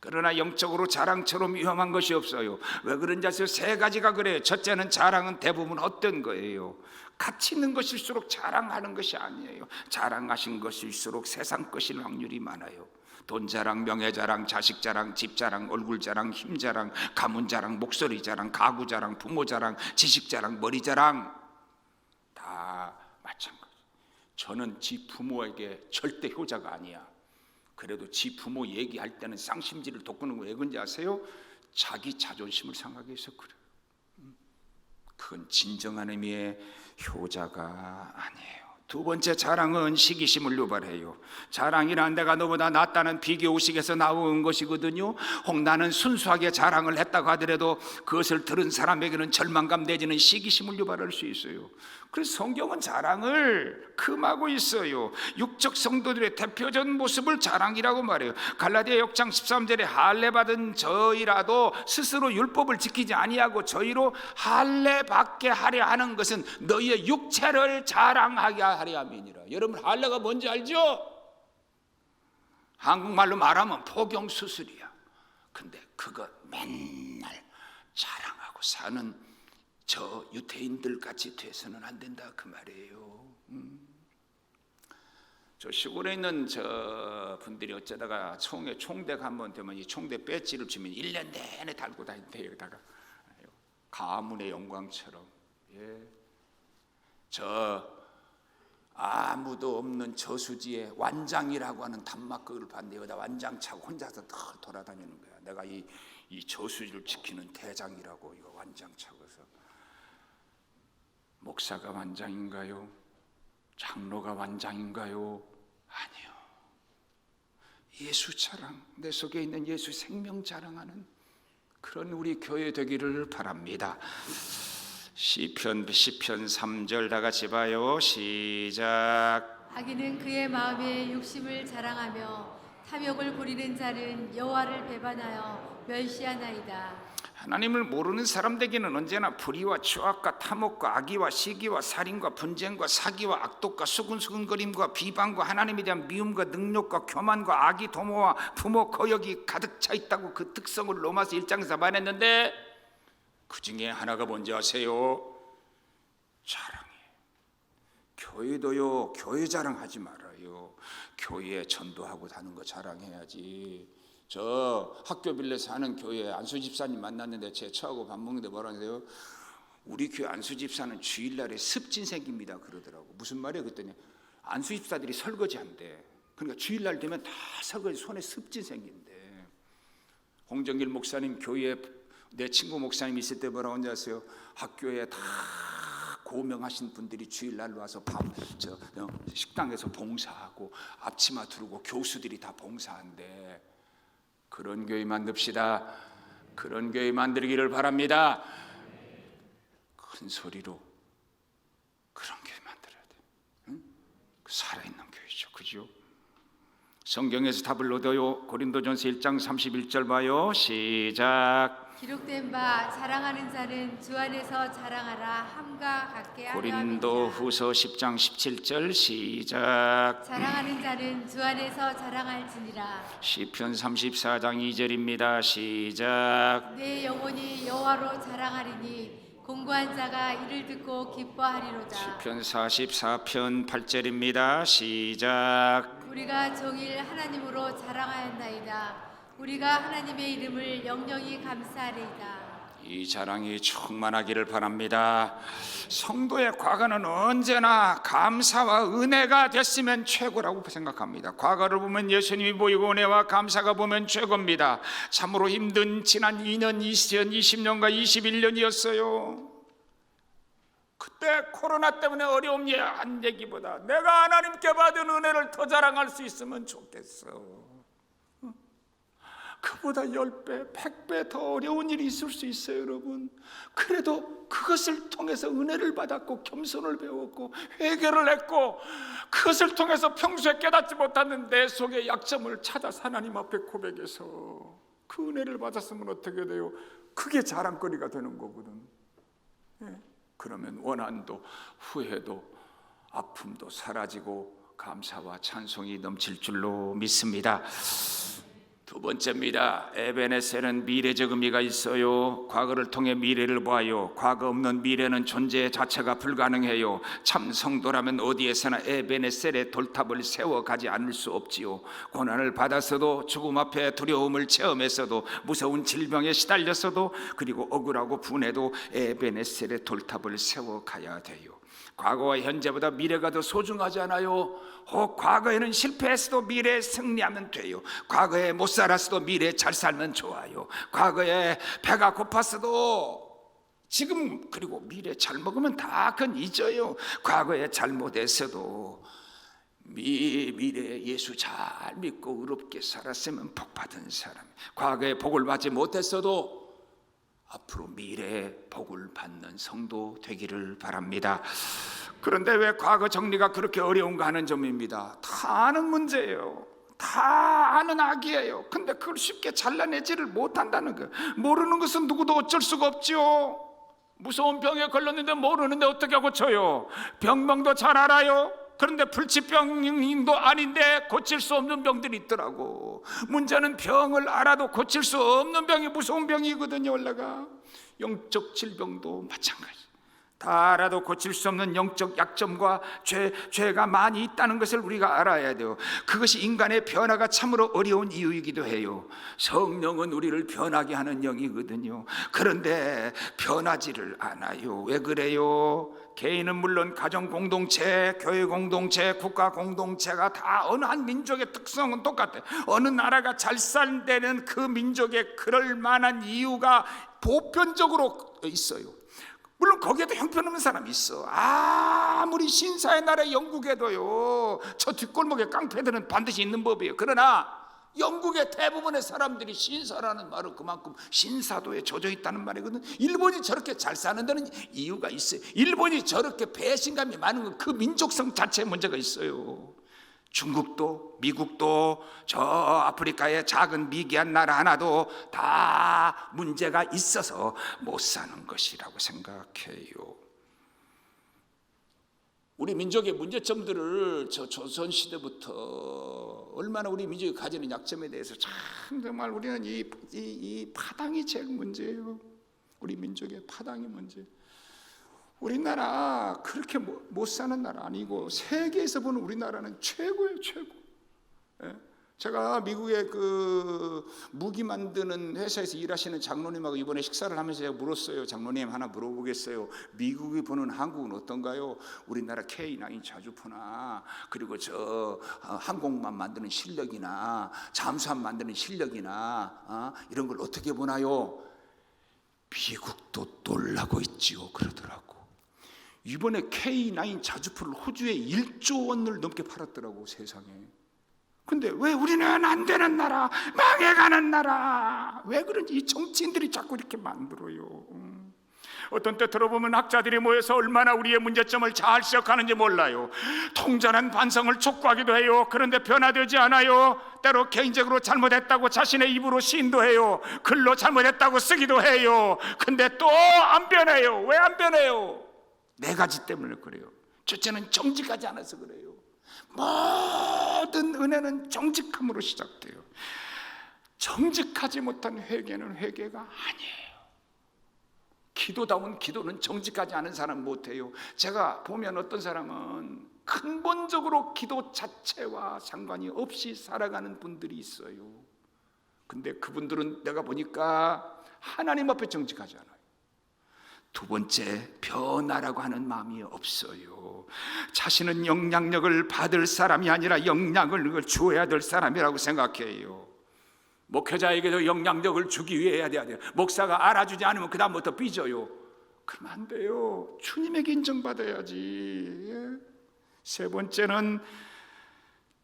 그러나 영적으로 자랑처럼 위험한 것이 없어요. 왜 그런지 아세요? 세 가지가 그래요. 첫째는 자랑은 대부분 헛된 거예요. 가치 있는 것일수록 자랑하는 것이 아니에요. 자랑하신 것일수록 세상 것일 확률이 많아요. 돈 자랑, 명예 자랑, 자식 자랑, 집 자랑, 얼굴 자랑, 힘 자랑, 가문 자랑, 목소리 자랑, 가구 자랑, 부모 자랑, 지식 자랑, 머리 자랑, 다 마찬가지. 저는 지 부모에게 절대 효자가 아니야. 그래도 지 부모 얘기할 때는 쌍심지를 돋구는 거 왜 그런지 아세요? 자기 자존심을 상하게 해서 그래요. 그건 진정한 의미의 효자가 아니에요. 두 번째, 자랑은 시기심을 유발해요. 자랑이란 내가 너보다 낫다는 비교의식에서 나온 것이거든요. 혹 나는 순수하게 자랑을 했다고 하더라도 그것을 들은 사람에게는 절망감 내지는 시기심을 유발할 수 있어요. 그래서 성경은 자랑을 금하고 있어요. 육적 성도들의 대표적 모습을 자랑이라고 말해요. 갈라디아 6장 13절에 할례 받은 저희라도 스스로 율법을 지키지 아니하고 저희로 할례 받게 하려 하는 것은 너희의 육체를 자랑하게 하려 함이니라. 여러분, 할례가 뭔지 알죠? 한국말로 말하면 포경수술이야. 근데 그거 맨날 자랑하고 사는 저 유태인들 같이 돼서는 안 된다 그 말이에요. 저 시골에 있는 저 분들이 어쩌다가 총대가 한번 되면 이 총대 배지를 주면 1년 내내 달고 다닌대요. 여기다가 가문의 영광처럼. 예. 저 아무도 없는 저수지에 완장이라고 하는 단막극을 봤는데 여기다 완장 차고 혼자서 돌아다니는 거야. 내가 이 저수지를 지키는 대장이라고 이거 완장 차고서. 목사가 완장인가요? 장로가 완장인가요? 아니요. 예수 자랑, 내 속에 있는 예수 생명 자랑하는 그런 우리 교회 되기를 바랍니다. 시편 3절 다 같이 봐요. 시작. 하기는 그의 마음에 욕심을 자랑하며 탐욕을 부리는 자는 여호와를 배반하여 멸시하나이다. 하나님을 모르는 사람들에게는 언제나 불의와 추악과 탐욕과 악의와 시기와 살인과 분쟁과 사기와 악독과 수근수근거림과 비방과 하나님에 대한 미움과 능욕과 교만과 악의 도모와 부모 거역이 가득 차 있다고 그 특성을 로마서 1장에서 말했는데 그 중에 하나가 뭔지 아세요? 자랑이에요. 교회도요, 교회 자랑하지 말아요. 거예요. 교회에 전도하고 다는 거 자랑해야지. 저 학교 빌려서 하는 교회 안수 집사님 만났는데 제 처하고 밥 먹는데 뭐라는데요? 우리 교회 안수 집사는 주일날에 습진 생깁니다 그러더라고. 무슨 말이에요? 그랬더니 안수 집사들이 설거지 한대. 그러니까 주일날 되면 다 설거지 손에 습진 생긴대. 홍정길 목사님 교회에 내 친구 목사님 있을 때 뭐라고 하는지 아세요? 학교에 다 고명하신 분들이 주일날 와서 식당에서 봉사하고 앞치마 두르고 교수들이 다 봉사한대. 그런 교회 만듭시다. 그런 교회 만들기를 바랍니다. 큰 소리로 그런 교회 만들어야 돼. 응? 살아있는 교회죠. 그죠? 성경에서 답을 얻어요. 고린도전서 1장 31절 봐요. 시작. 기록된 바 자랑하는 자는 주 안에서 자랑하라 함과 같게 하려 함이니라. 고린도후서 10장 17절 시작. 자랑하는 자는 주 안에서 자랑할지니라. 시편 34장 2절입니다. 시작. 내 영혼이 여호와로 자랑하리니 공고한 자가 이를 듣고 기뻐하리로다. 시편 44편 8절입니다. 시작. 우리가 종일 하나님으로 자랑하였나이다. 우리가 하나님의 이름을 영영히 감사하리이다. 이 자랑이 충만하기를 바랍니다. 성도의 과거는 언제나 감사와 은혜가 됐으면 최고라고 생각합니다. 과거를 보면 예수님이 보이고 은혜와 감사가 보면 최고입니다. 참으로 힘든 지난 2년, 20년, 20년과 21년이었어요. 그때 코로나 때문에 어려움이 안 되기보다 내가 하나님께 받은 은혜를 더 자랑할 수 있으면 좋겠어. 그보다 10배, 100배 더 어려운 일이 있을 수 있어요, 여러분. 그래도 그것을 통해서 은혜를 받았고 겸손을 배웠고 회개를 했고 그것을 통해서 평소에 깨닫지 못하는 내 속의 약점을 찾아서 하나님 앞에 고백해서 그 은혜를 받았으면 어떻게 돼요? 그게 자랑거리가 되는 거거든. 그러면 원한도 후회도 아픔도 사라지고 감사와 찬송이 넘칠 줄로 믿습니다. 두 번째입니다. 에베네셀은 미래적 의미가 있어요. 과거를 통해 미래를 봐요. 과거 없는 미래는 존재 자체가 불가능해요. 참 성도라면 어디에서나 에베네셀의 돌탑을 세워가지 않을 수 없지요. 고난을 받았어도 죽음 앞에 두려움을 체험했어도 무서운 질병에 시달렸어도 그리고 억울하고 분해도 에베네셀의 돌탑을 세워가야 돼요. 과거와 현재보다 미래가 더 소중하지 않아요? 과거에는 실패했어도 미래에 승리하면 돼요. 과거에 못 살았어도 미래에 잘 살면 좋아요. 과거에 배가 고팠어도 지금 그리고 미래에 잘 먹으면 다 그건 잊어요. 과거에 잘못했어도 미래에 예수 잘 믿고 의롭게 살았으면 복 받은 사람. 과거에 복을 받지 못했어도 앞으로 미래에 복을 받는 성도 되기를 바랍니다. 그런데 왜 과거 정리가 그렇게 어려운가 하는 점입니다. 다 아는 문제예요. 다 아는 악이에요. 근데 그걸 쉽게 잘라내지를 못한다는 거예요. 모르는 것은 누구도 어쩔 수가 없지요. 무서운 병에 걸렸는데 모르는데 어떻게 고쳐요? 병명도 잘 알아요. 그런데 불치병도 아닌데 고칠 수 없는 병들이 있더라고. 문제는 병을 알아도 고칠 수 없는 병이 무서운 병이거든요. 원래가 영적 질병도 마찬가지. 다 알아도 고칠 수 없는 영적 약점과 죄가 많이 있다는 것을 우리가 알아야 돼요. 그것이 인간의 변화가 참으로 어려운 이유이기도 해요. 성령은 우리를 변하게 하는 영이거든요. 그런데 변하지를 않아요. 왜 그래요? 개인은 물론 가정 공동체, 교회 공동체, 국가 공동체가 다 어느 한 민족의 특성은 똑같아요. 어느 나라가 잘 살되는 그 민족에 그럴 만한 이유가 보편적으로 있어요. 물론 거기에도 형편없는 사람이 있어. 아무리 신사의 나라 영국에도요, 저 뒷골목에 깡패들은 반드시 있는 법이에요. 그러나 영국의 대부분의 사람들이 신사라는 말은 그만큼 신사도에 젖어 있다는 말이거든. 일본이 저렇게 잘 사는 데는 이유가 있어요. 일본이 저렇게 배신감이 많은 건 그 민족성 자체에 문제가 있어요. 중국도 미국도 저 아프리카의 작은 미개한 나라 하나도 다 문제가 있어서 못 사는 것이라고 생각해요. 우리 민족의 문제점들을 저 조선시대부터 얼마나 우리 민족이 가지는 약점에 대해서 참 정말 우리는 이 파당이 제일 문제예요. 우리 민족의 파당이 문제. 우리나라 그렇게 못 사는 나라 아니고 세계에서 보는 우리나라는 최고예요, 최고. 예? 제가 미국의 그 무기 만드는 회사에서 일하시는 장로님하고 이번에 식사를 하면서 제가 물었어요. 장로님, 하나 물어보겠어요. 미국이 보는 한국은 어떤가요? 우리나라 K9 자주포나 그리고 저 항공만 만드는 실력이나 잠수함 만드는 실력이나 이런 걸 어떻게 보나요? 미국도 놀라고 있지요, 그러더라고. 이번에 K9 자주포를 호주에 1조 원을 넘게 팔았더라고, 세상에. 근데 왜 우리는 안 되는 나라, 망해가는 나라, 왜 그런지 이 정치인들이 자꾸 이렇게 만들어요. 어떤 때 들어보면 학자들이 모여서 얼마나 우리의 문제점을 잘 지적하는지 몰라요. 통전한 반성을 촉구하기도 해요. 그런데 변화되지 않아요. 때로 개인적으로 잘못했다고 자신의 입으로 시인도 해요. 글로 잘못했다고 쓰기도 해요. 근데 또 안 변해요. 왜 안 변해요? 네 가지 때문에 그래요. 첫째는 정직하지 않아서 그래요. 모든 은혜는 정직함으로 시작돼요. 정직하지 못한 회개는 회개가 아니에요. 기도다운 기도는 정직하지 않은 사람 못해요. 제가 보면 어떤 사람은 근본적으로 기도 자체와 상관이 없이 살아가는 분들이 있어요. 근데 그분들은 내가 보니까 하나님 앞에 정직하지 않아요. 두 번째, 변화라고 하는 마음이 없어요. 자신은 영향력을 받을 사람이 아니라 영향을 주어야 될 사람이라고 생각해요. 목회자에게도 영향력을 주기 위해 해야 돼요. 목사가 알아주지 않으면 그 다음부터 삐져요. 그러면 안 돼요. 주님에게 인정받아야지. 세 번째는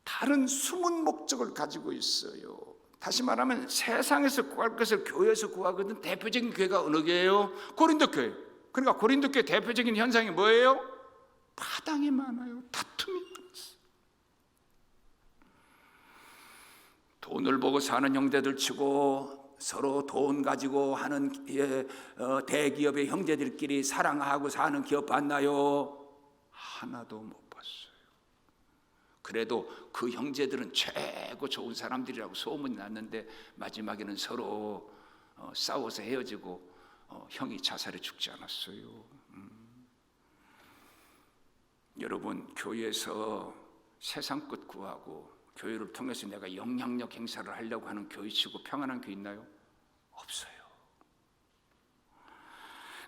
다른 숨은 목적을 가지고 있어요. 다시 말하면 세상에서 구할 것을 교회에서 구하거든. 대표적인 교회가 어느 교회예요? 고린도 교회. 그러니까 고린도 교회 대표적인 현상이 뭐예요? 파당이 많아요. 다툼이 많았어요. 돈을 보고 사는 형제들 치고 서로 돈 가지고 하는 대기업의 형제들끼리 사랑하고 사는 기업 봤나요? 하나도 못 봤어요. 그래도 그 형제들은 최고 좋은 사람들이라고 소문이 났는데 마지막에는 서로 싸워서 헤어지고 형이 자살해 죽지 않았어요. 여러분, 교회에서 세상 끝 구하고 교회를 통해서 내가 영향력 행사를 하려고 하는 교회 치고 평안한 교회 있나요? 없어요.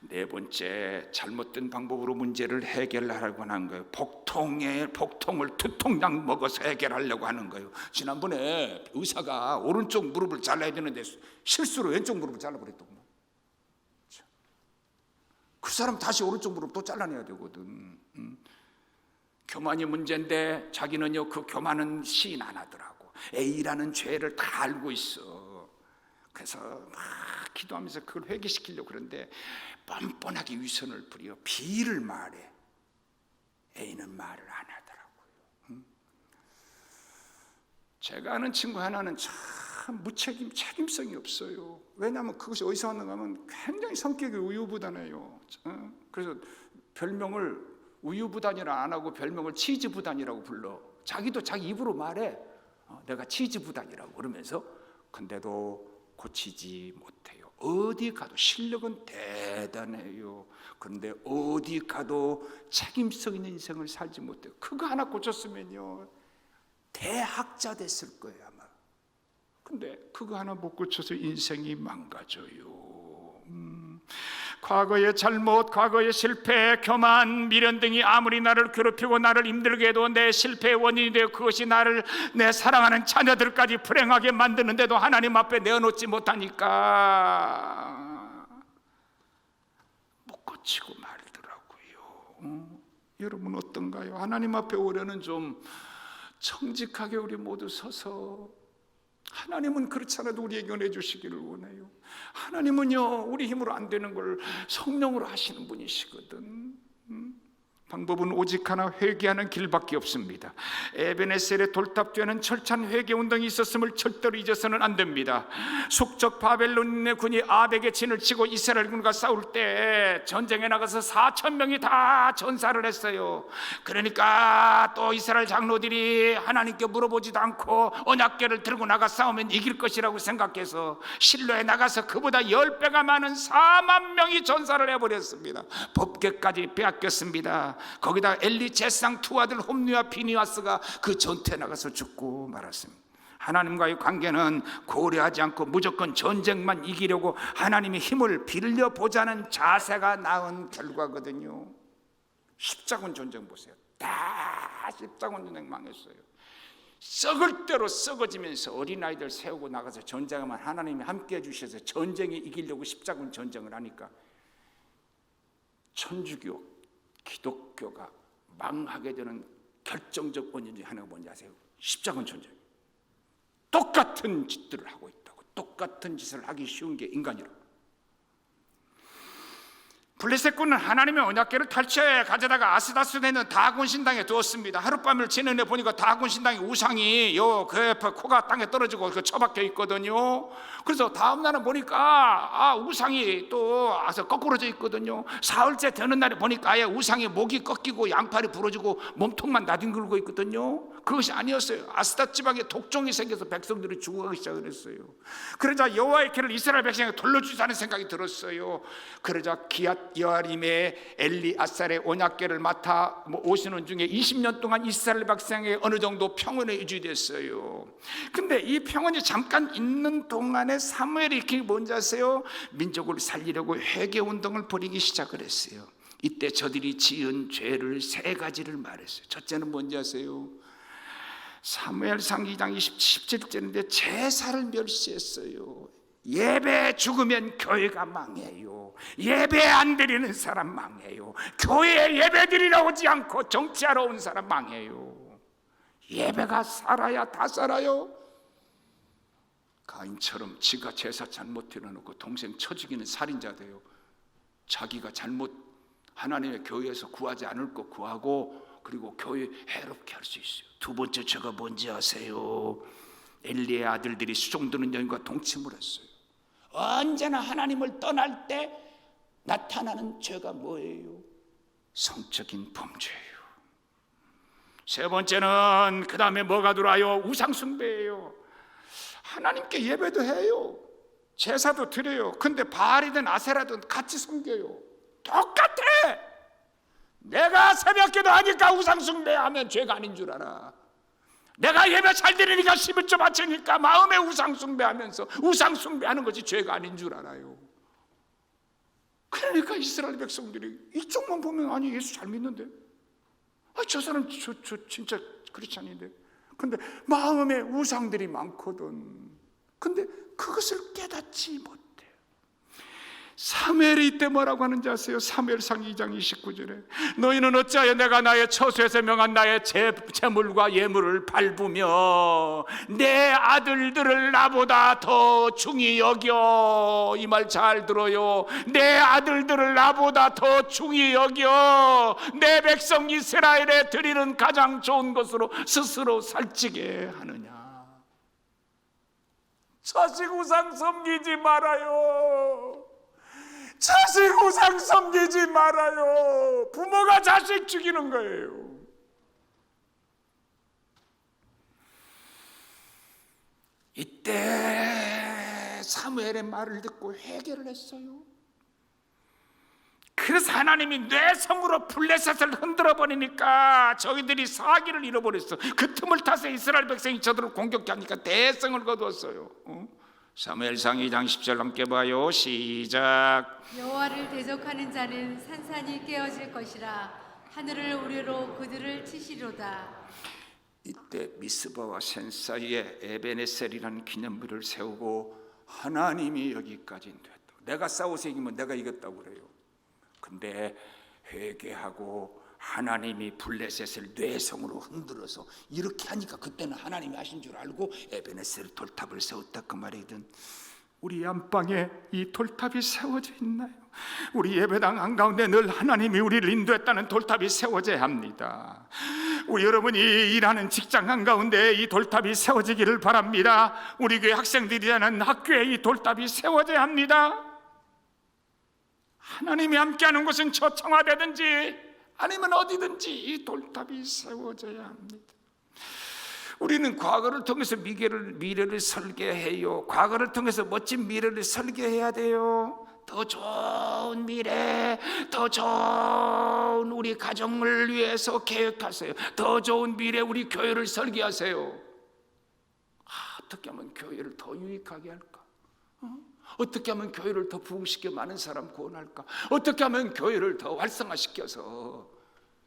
네 번째, 잘못된 방법으로 문제를 해결하려고 하는 거예요. 복통을 두통약 먹어서 해결하려고 하는 거예요. 지난번에 의사가 오른쪽 무릎을 잘라야 되는데 실수로 왼쪽 무릎을 잘라버렸더구나. 그 사람 다시 오른쪽 무릎 또 잘라내야 되거든. 교만이 문제인데 자기는요, 그 교만은 시인 안 하더라고. A라는 죄를 다 알고 있어. 그래서 막 기도하면서 그걸 회개시키려고 그러는데 뻔뻔하게 위선을 부려 B를 말해. A는 말을 안 하더라고요. 제가 아는 친구 하나는 참 책임성이 없어요. 왜냐하면 그것이 어디서 왔는가 하면 굉장히 성격이 우유부단해요. 그래서 별명을 우유부단이라 안 하고 별명을 치즈부단이라고 불러. 자기도 자기 입으로 말해. 내가 치즈부단이라고 그러면서. 근데도 고치지 못해요. 어디 가도 실력은 대단해요. 그런데 어디 가도 책임성 있는 인생을 살지 못해요. 그거 하나 고쳤으면요 대학자 됐을 거예요 아마. 근데 그거 하나 못 고쳐서 인생이 망가져요. 과거의 잘못, 과거의 실패, 교만, 미련 등이 아무리 나를 괴롭히고 나를 힘들게 해도 내 실패의 원인이 되어 그것이 나를 내 사랑하는 자녀들까지 불행하게 만드는데도 하나님 앞에 내어놓지 못하니까 못 고치고 말더라고요. 여러분 어떤가요? 하나님 앞에 오려는 좀 정직하게 우리 모두 서서, 하나님은 그렇지 않아도 우리에게 은혜 주시기를 원해요. 하나님은요 우리 힘으로 안 되는 걸 성령으로 하시는 분이시거든. 방법은 오직 하나, 회개하는 길밖에 없습니다. 에베네셀의 돌탑 뒤에는 철저한 회개 운동이 있었음을 절대로 잊어서는 안 됩니다. 속적 바벨론의 군이 아벡에 진을 치고 이스라엘 군과 싸울 때 전쟁에 나가서 4,000명이 다 전사를 했어요. 그러니까 또 이스라엘 장로들이 하나님께 물어보지도 않고 언약궤를 들고 나가 싸우면 이길 것이라고 생각해서 실로에 나가서 그보다 10배가 많은 4만 명이 전사를 해버렸습니다. 법궤까지 빼앗겼습니다. 거기다 엘리 제사장 두 아들 홈리와 비니와스가 그 전투에 나가서 죽고 말았습니다. 하나님과의 관계는 고려하지 않고 무조건 전쟁만 이기려고 하나님의 힘을 빌려보자는 자세가 낳은 결과거든요. 십자군 전쟁 보세요. 다 십자군 전쟁 망했어요. 썩을 대로 썩어지면서 어린아이들 세우고 나가서 전쟁하면 하나님이 함께 해주셔서 전쟁에 이기려고 십자군 전쟁을 하니까 천주교, 기독교가 망하게 되는 결정적 원인 중에 하나가 뭔지 아세요? 십자군 전쟁. 똑같은 짓들을 하고 있다고. 똑같은 짓을 하기 쉬운 게 인간이라고. 블레셋군은 하나님의 언약궤를 탈취해 가져다가 아스다스에 있는 다곤 신당에 두었습니다. 하룻밤을 지내내 보니까 다곤 신당의 우상이 그 옆에 코가 땅에 떨어지고 그 처박혀 있거든요. 그래서 다음 날은 보니까 우상이 또 거꾸러져 있거든요. 사흘째 되는 날에 보니까 아예 우상의 목이 꺾이고 양팔이 부러지고 몸통만 나뒹굴고 있거든요. 그것이 아니었어요. 아스다 지방에 독종이 생겨서 백성들이 죽어가기 시작을 했어요. 그러자 여호와의 길을 이스라엘 백성에게 돌려주자는 생각이 들었어요. 그러자 기앗 여아림의 엘리아살의 언약궤를 맡아 오시는 중에 20년 동안 이스라엘 백성에게 어느 정도 평온이 유지됐어요. 근데 이 평온이 잠깐 있는 동안에 사무엘이 일으킨 게 뭔지 아세요? 민족을 살리려고 회개운동을 벌이기 시작을 했어요. 이때 저들이 지은 죄를 3가지를 말했어요. 첫째는 뭔지 아세요? 사무엘상 2장 17절인데 제사를 멸시했어요. 예배 죽으면 교회가 망해요. 예배 안 드리는 사람 망해요. 교회에 예배 드리러 오지 않고 정치하러 온 사람 망해요. 예배가 살아야 다 살아요. 가인처럼 지가 제사 잘못 드려놓고 동생 쳐 죽이는 살인자 돼요. 자기가 잘못 하나님의 교회에서 구하지 않을 거 구하고 그리고 교회 해롭게 할 수 있어요. 두 번째 죄가 뭔지 아세요? 엘리의 아들들이 수종드는 여인과 동침을 했어요. 언제나 하나님을 떠날 때 나타나는 죄가 뭐예요? 성적인 범죄예요. 세 번째는 그 다음에 뭐가 들어와요? 우상숭배예요. 하나님께 예배도 해요. 제사도 드려요. 근데 바알이든 아세라든 같이 섬겨요. 똑같아. 내가 새벽기도 하니까 우상숭배하면 죄가 아닌 줄 알아. 내가 예배 잘 드리니까 11조 바치니까 마음에 우상숭배하면서 우상숭배하는 것이 죄가 아닌 줄 알아요. 그러니까 이스라엘 백성들이 이쪽만 보면 아니 예수 잘 믿는데 저 사람 저 진짜 크리스찬인데 근데 마음에 우상들이 많거든. 근데 그것을 깨닫지 못해. 사무엘이 이때 뭐라고 하는지 아세요? 사무엘상 2장 29절에 너희는 어찌하여 내가 나의 처소에서 명한 나의 재물과 예물을 밟으며 내 아들들을 나보다 더 중히 여겨. 이 말 잘 들어요. 내 아들들을 나보다 더 중히 여겨 내 백성 이스라엘에 드리는 가장 좋은 것으로 스스로 살찌게 하느냐. 자식 우상 섬기지 말아요. 자식 우상 섬기지 말아요. 부모가 자식 죽이는 거예요. 이때 사무엘의 말을 듣고 회개를 했어요. 그래서 하나님이 뇌성으로 블레셋을 흔들어 버리니까 저희들이 사기를 잃어버렸어. 그 틈을 타서 이스라엘 백성이 저들을 공격하니까 대성을 거두었어요. 사무엘상 2장 10절 함께 봐요. 시작. 여호와를 대적하는 자는 산산이 깨어질 것이라 하늘을 우레로 그들을 치시로다. 이때 미스바와 센 사이에 에베네셀이라는 기념물을 세우고 하나님이 여기까지 됐다. 내가 싸워서 이기면 내가 이겼다고 그래요. 근데 회개하고 하나님이 블레셋을 뇌성으로 흔들어서 이렇게 하니까 그때는 하나님이 하신 줄 알고 에베네셀 돌탑을 세웠다 그 말이든 우리 안방에 이 돌탑이 세워져 있나요? 우리 예배당 한가운데 늘 하나님이 우리를 인도했다는 돌탑이 세워져야 합니다. 우리 여러분이 일하는 직장 한가운데 이 돌탑이 세워지기를 바랍니다. 우리 교회 학생들이라는 학교에 이 돌탑이 세워져야 합니다. 하나님이 함께하는 곳은 저 청와대든지 아니면 어디든지 이 돌탑이 세워져야 합니다. 우리는 과거를 통해서 미래를 설계해요. 과거를 통해서 멋진 미래를 설계해야 돼요. 더 좋은 미래, 더 좋은 우리 가정을 위해서 계획하세요. 더 좋은 미래 우리 교회를 설계하세요. 어떻게 하면 교회를 더 유익하게 할까? 어떻게 하면 교회를 더 부흥시켜 많은 사람 구원할까? 어떻게 하면 교회를 더 활성화시켜서,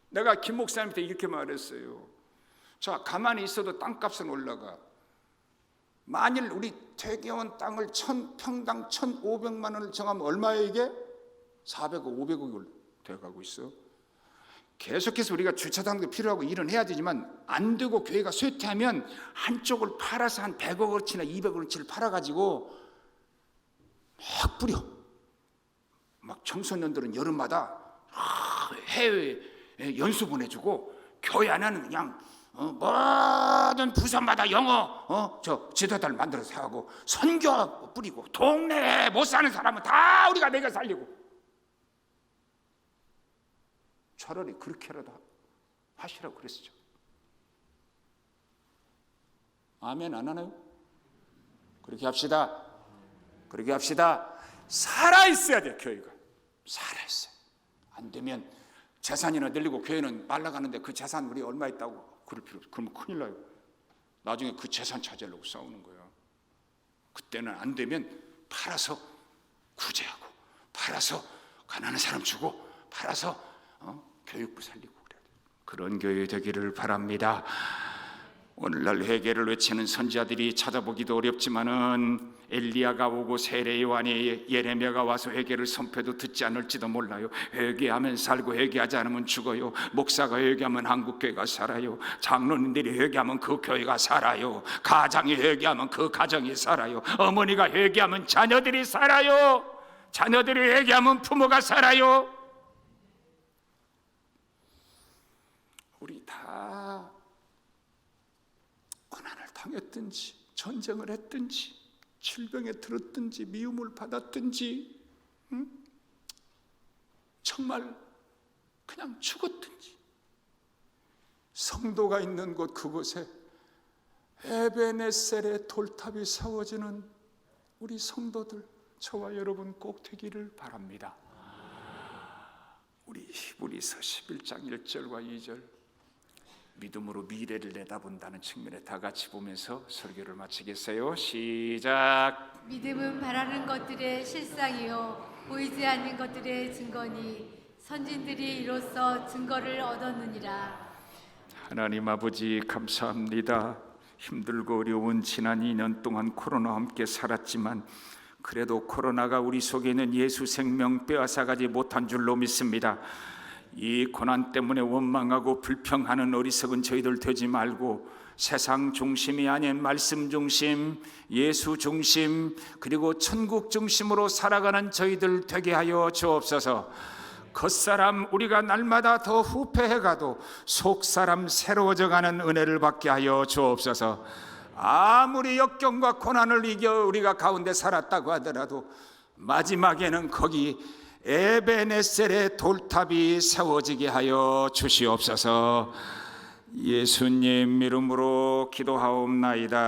내가 김 목사님한테 이렇게 말했어요. 자, 가만히 있어도 땅값은 올라가. 만일 우리 퇴계원 땅을 평당 1,500만 원을 정하면 얼마예요 이게? 400억, 500억이 돼가고 있어. 계속해서 우리가 주차장도 필요하고 일은 해야 되지만 안 되고 교회가 쇠퇴하면 한쪽을 팔아서 한 100억어치나 200억어치를 팔아가지고 막 뿌려. 막 청소년들은 여름마다 해외에 연수 보내주고 교회 안에는 그냥 모든 부서마다 영어 지도자를 만들어서 하고 선교 뿌리고 동네에 못 사는 사람은 다 우리가 먹여 살리고. 차라리 그렇게라도 하시라고 그랬죠. 아멘 안 하나요? 그렇게 합시다. 그렇게 합시다. 살아있어야 돼요. 교회가 살아있어요. 안 되면 재산이나 늘리고 교회는 말라가는데 그 재산 우리 얼마 있다고 그럴 필요 없어. 그러면 큰일 나요. 나중에 그 재산 찾으려고 싸우는 거야. 그때는 안 되면 팔아서 구제하고, 팔아서 가난한 사람 주고, 팔아서 교육부 살리고 그래야 돼요. 그런 교회 되기를 바랍니다. 오늘날 회개를 외치는 선지자들이 찾아보기도 어렵지만은 엘리야가 오고 세례 요한이 예레미야가 와서 회개를 선포해도 듣지 않을지도 몰라요. 회개하면 살고 회개하지 않으면 죽어요. 목사가 회개하면 한국교회가 살아요. 장로님들이 회개하면 그 교회가 살아요. 가장이 회개하면 그 가정이 살아요. 어머니가 회개하면 자녀들이 살아요. 자녀들이 회개하면 부모가 살아요. 우리 다 고난을 당했든지 전쟁을 했든지 질병에 들었든지 미움을 받았든지 정말 그냥 죽었든지 성도가 있는 곳 그곳에 에베네셀의 돌탑이 세워지는 우리 성도들 저와 여러분 꼭 되기를 바랍니다. 우리 히브리서 11장 1절과 2절 믿음으로 미래를 내다본다는 측면에 다 같이 보면서 설교를 마치겠어요. 시작. 믿음은 바라는 것들의 실상이요 보이지 않는 것들의 증거니 선진들이 이로써 증거를 얻었느니라. 하나님 아버지 감사합니다. 힘들고 어려운 지난 2년 동안 코로나와 함께 살았지만 그래도 코로나가 우리 속에 있는 예수 생명 빼앗아가지 못한 줄로 믿습니다. 이 고난 때문에 원망하고 불평하는 어리석은 저희들 되지 말고 세상 중심이 아닌 말씀 중심, 예수 중심, 그리고 천국 중심으로 살아가는 저희들 되게 하여 주옵소서. 겉사람 우리가 날마다 더 후패해가도 속사람 새로워져가는 은혜를 받게 하여 주옵소서. 아무리 역경과 고난을 이겨 우리가 가운데 살았다고 하더라도 마지막에는 거기 에베네셀의 돌탑이 세워지게 하여 주시옵소서. 예수님 이름으로 기도하옵나이다.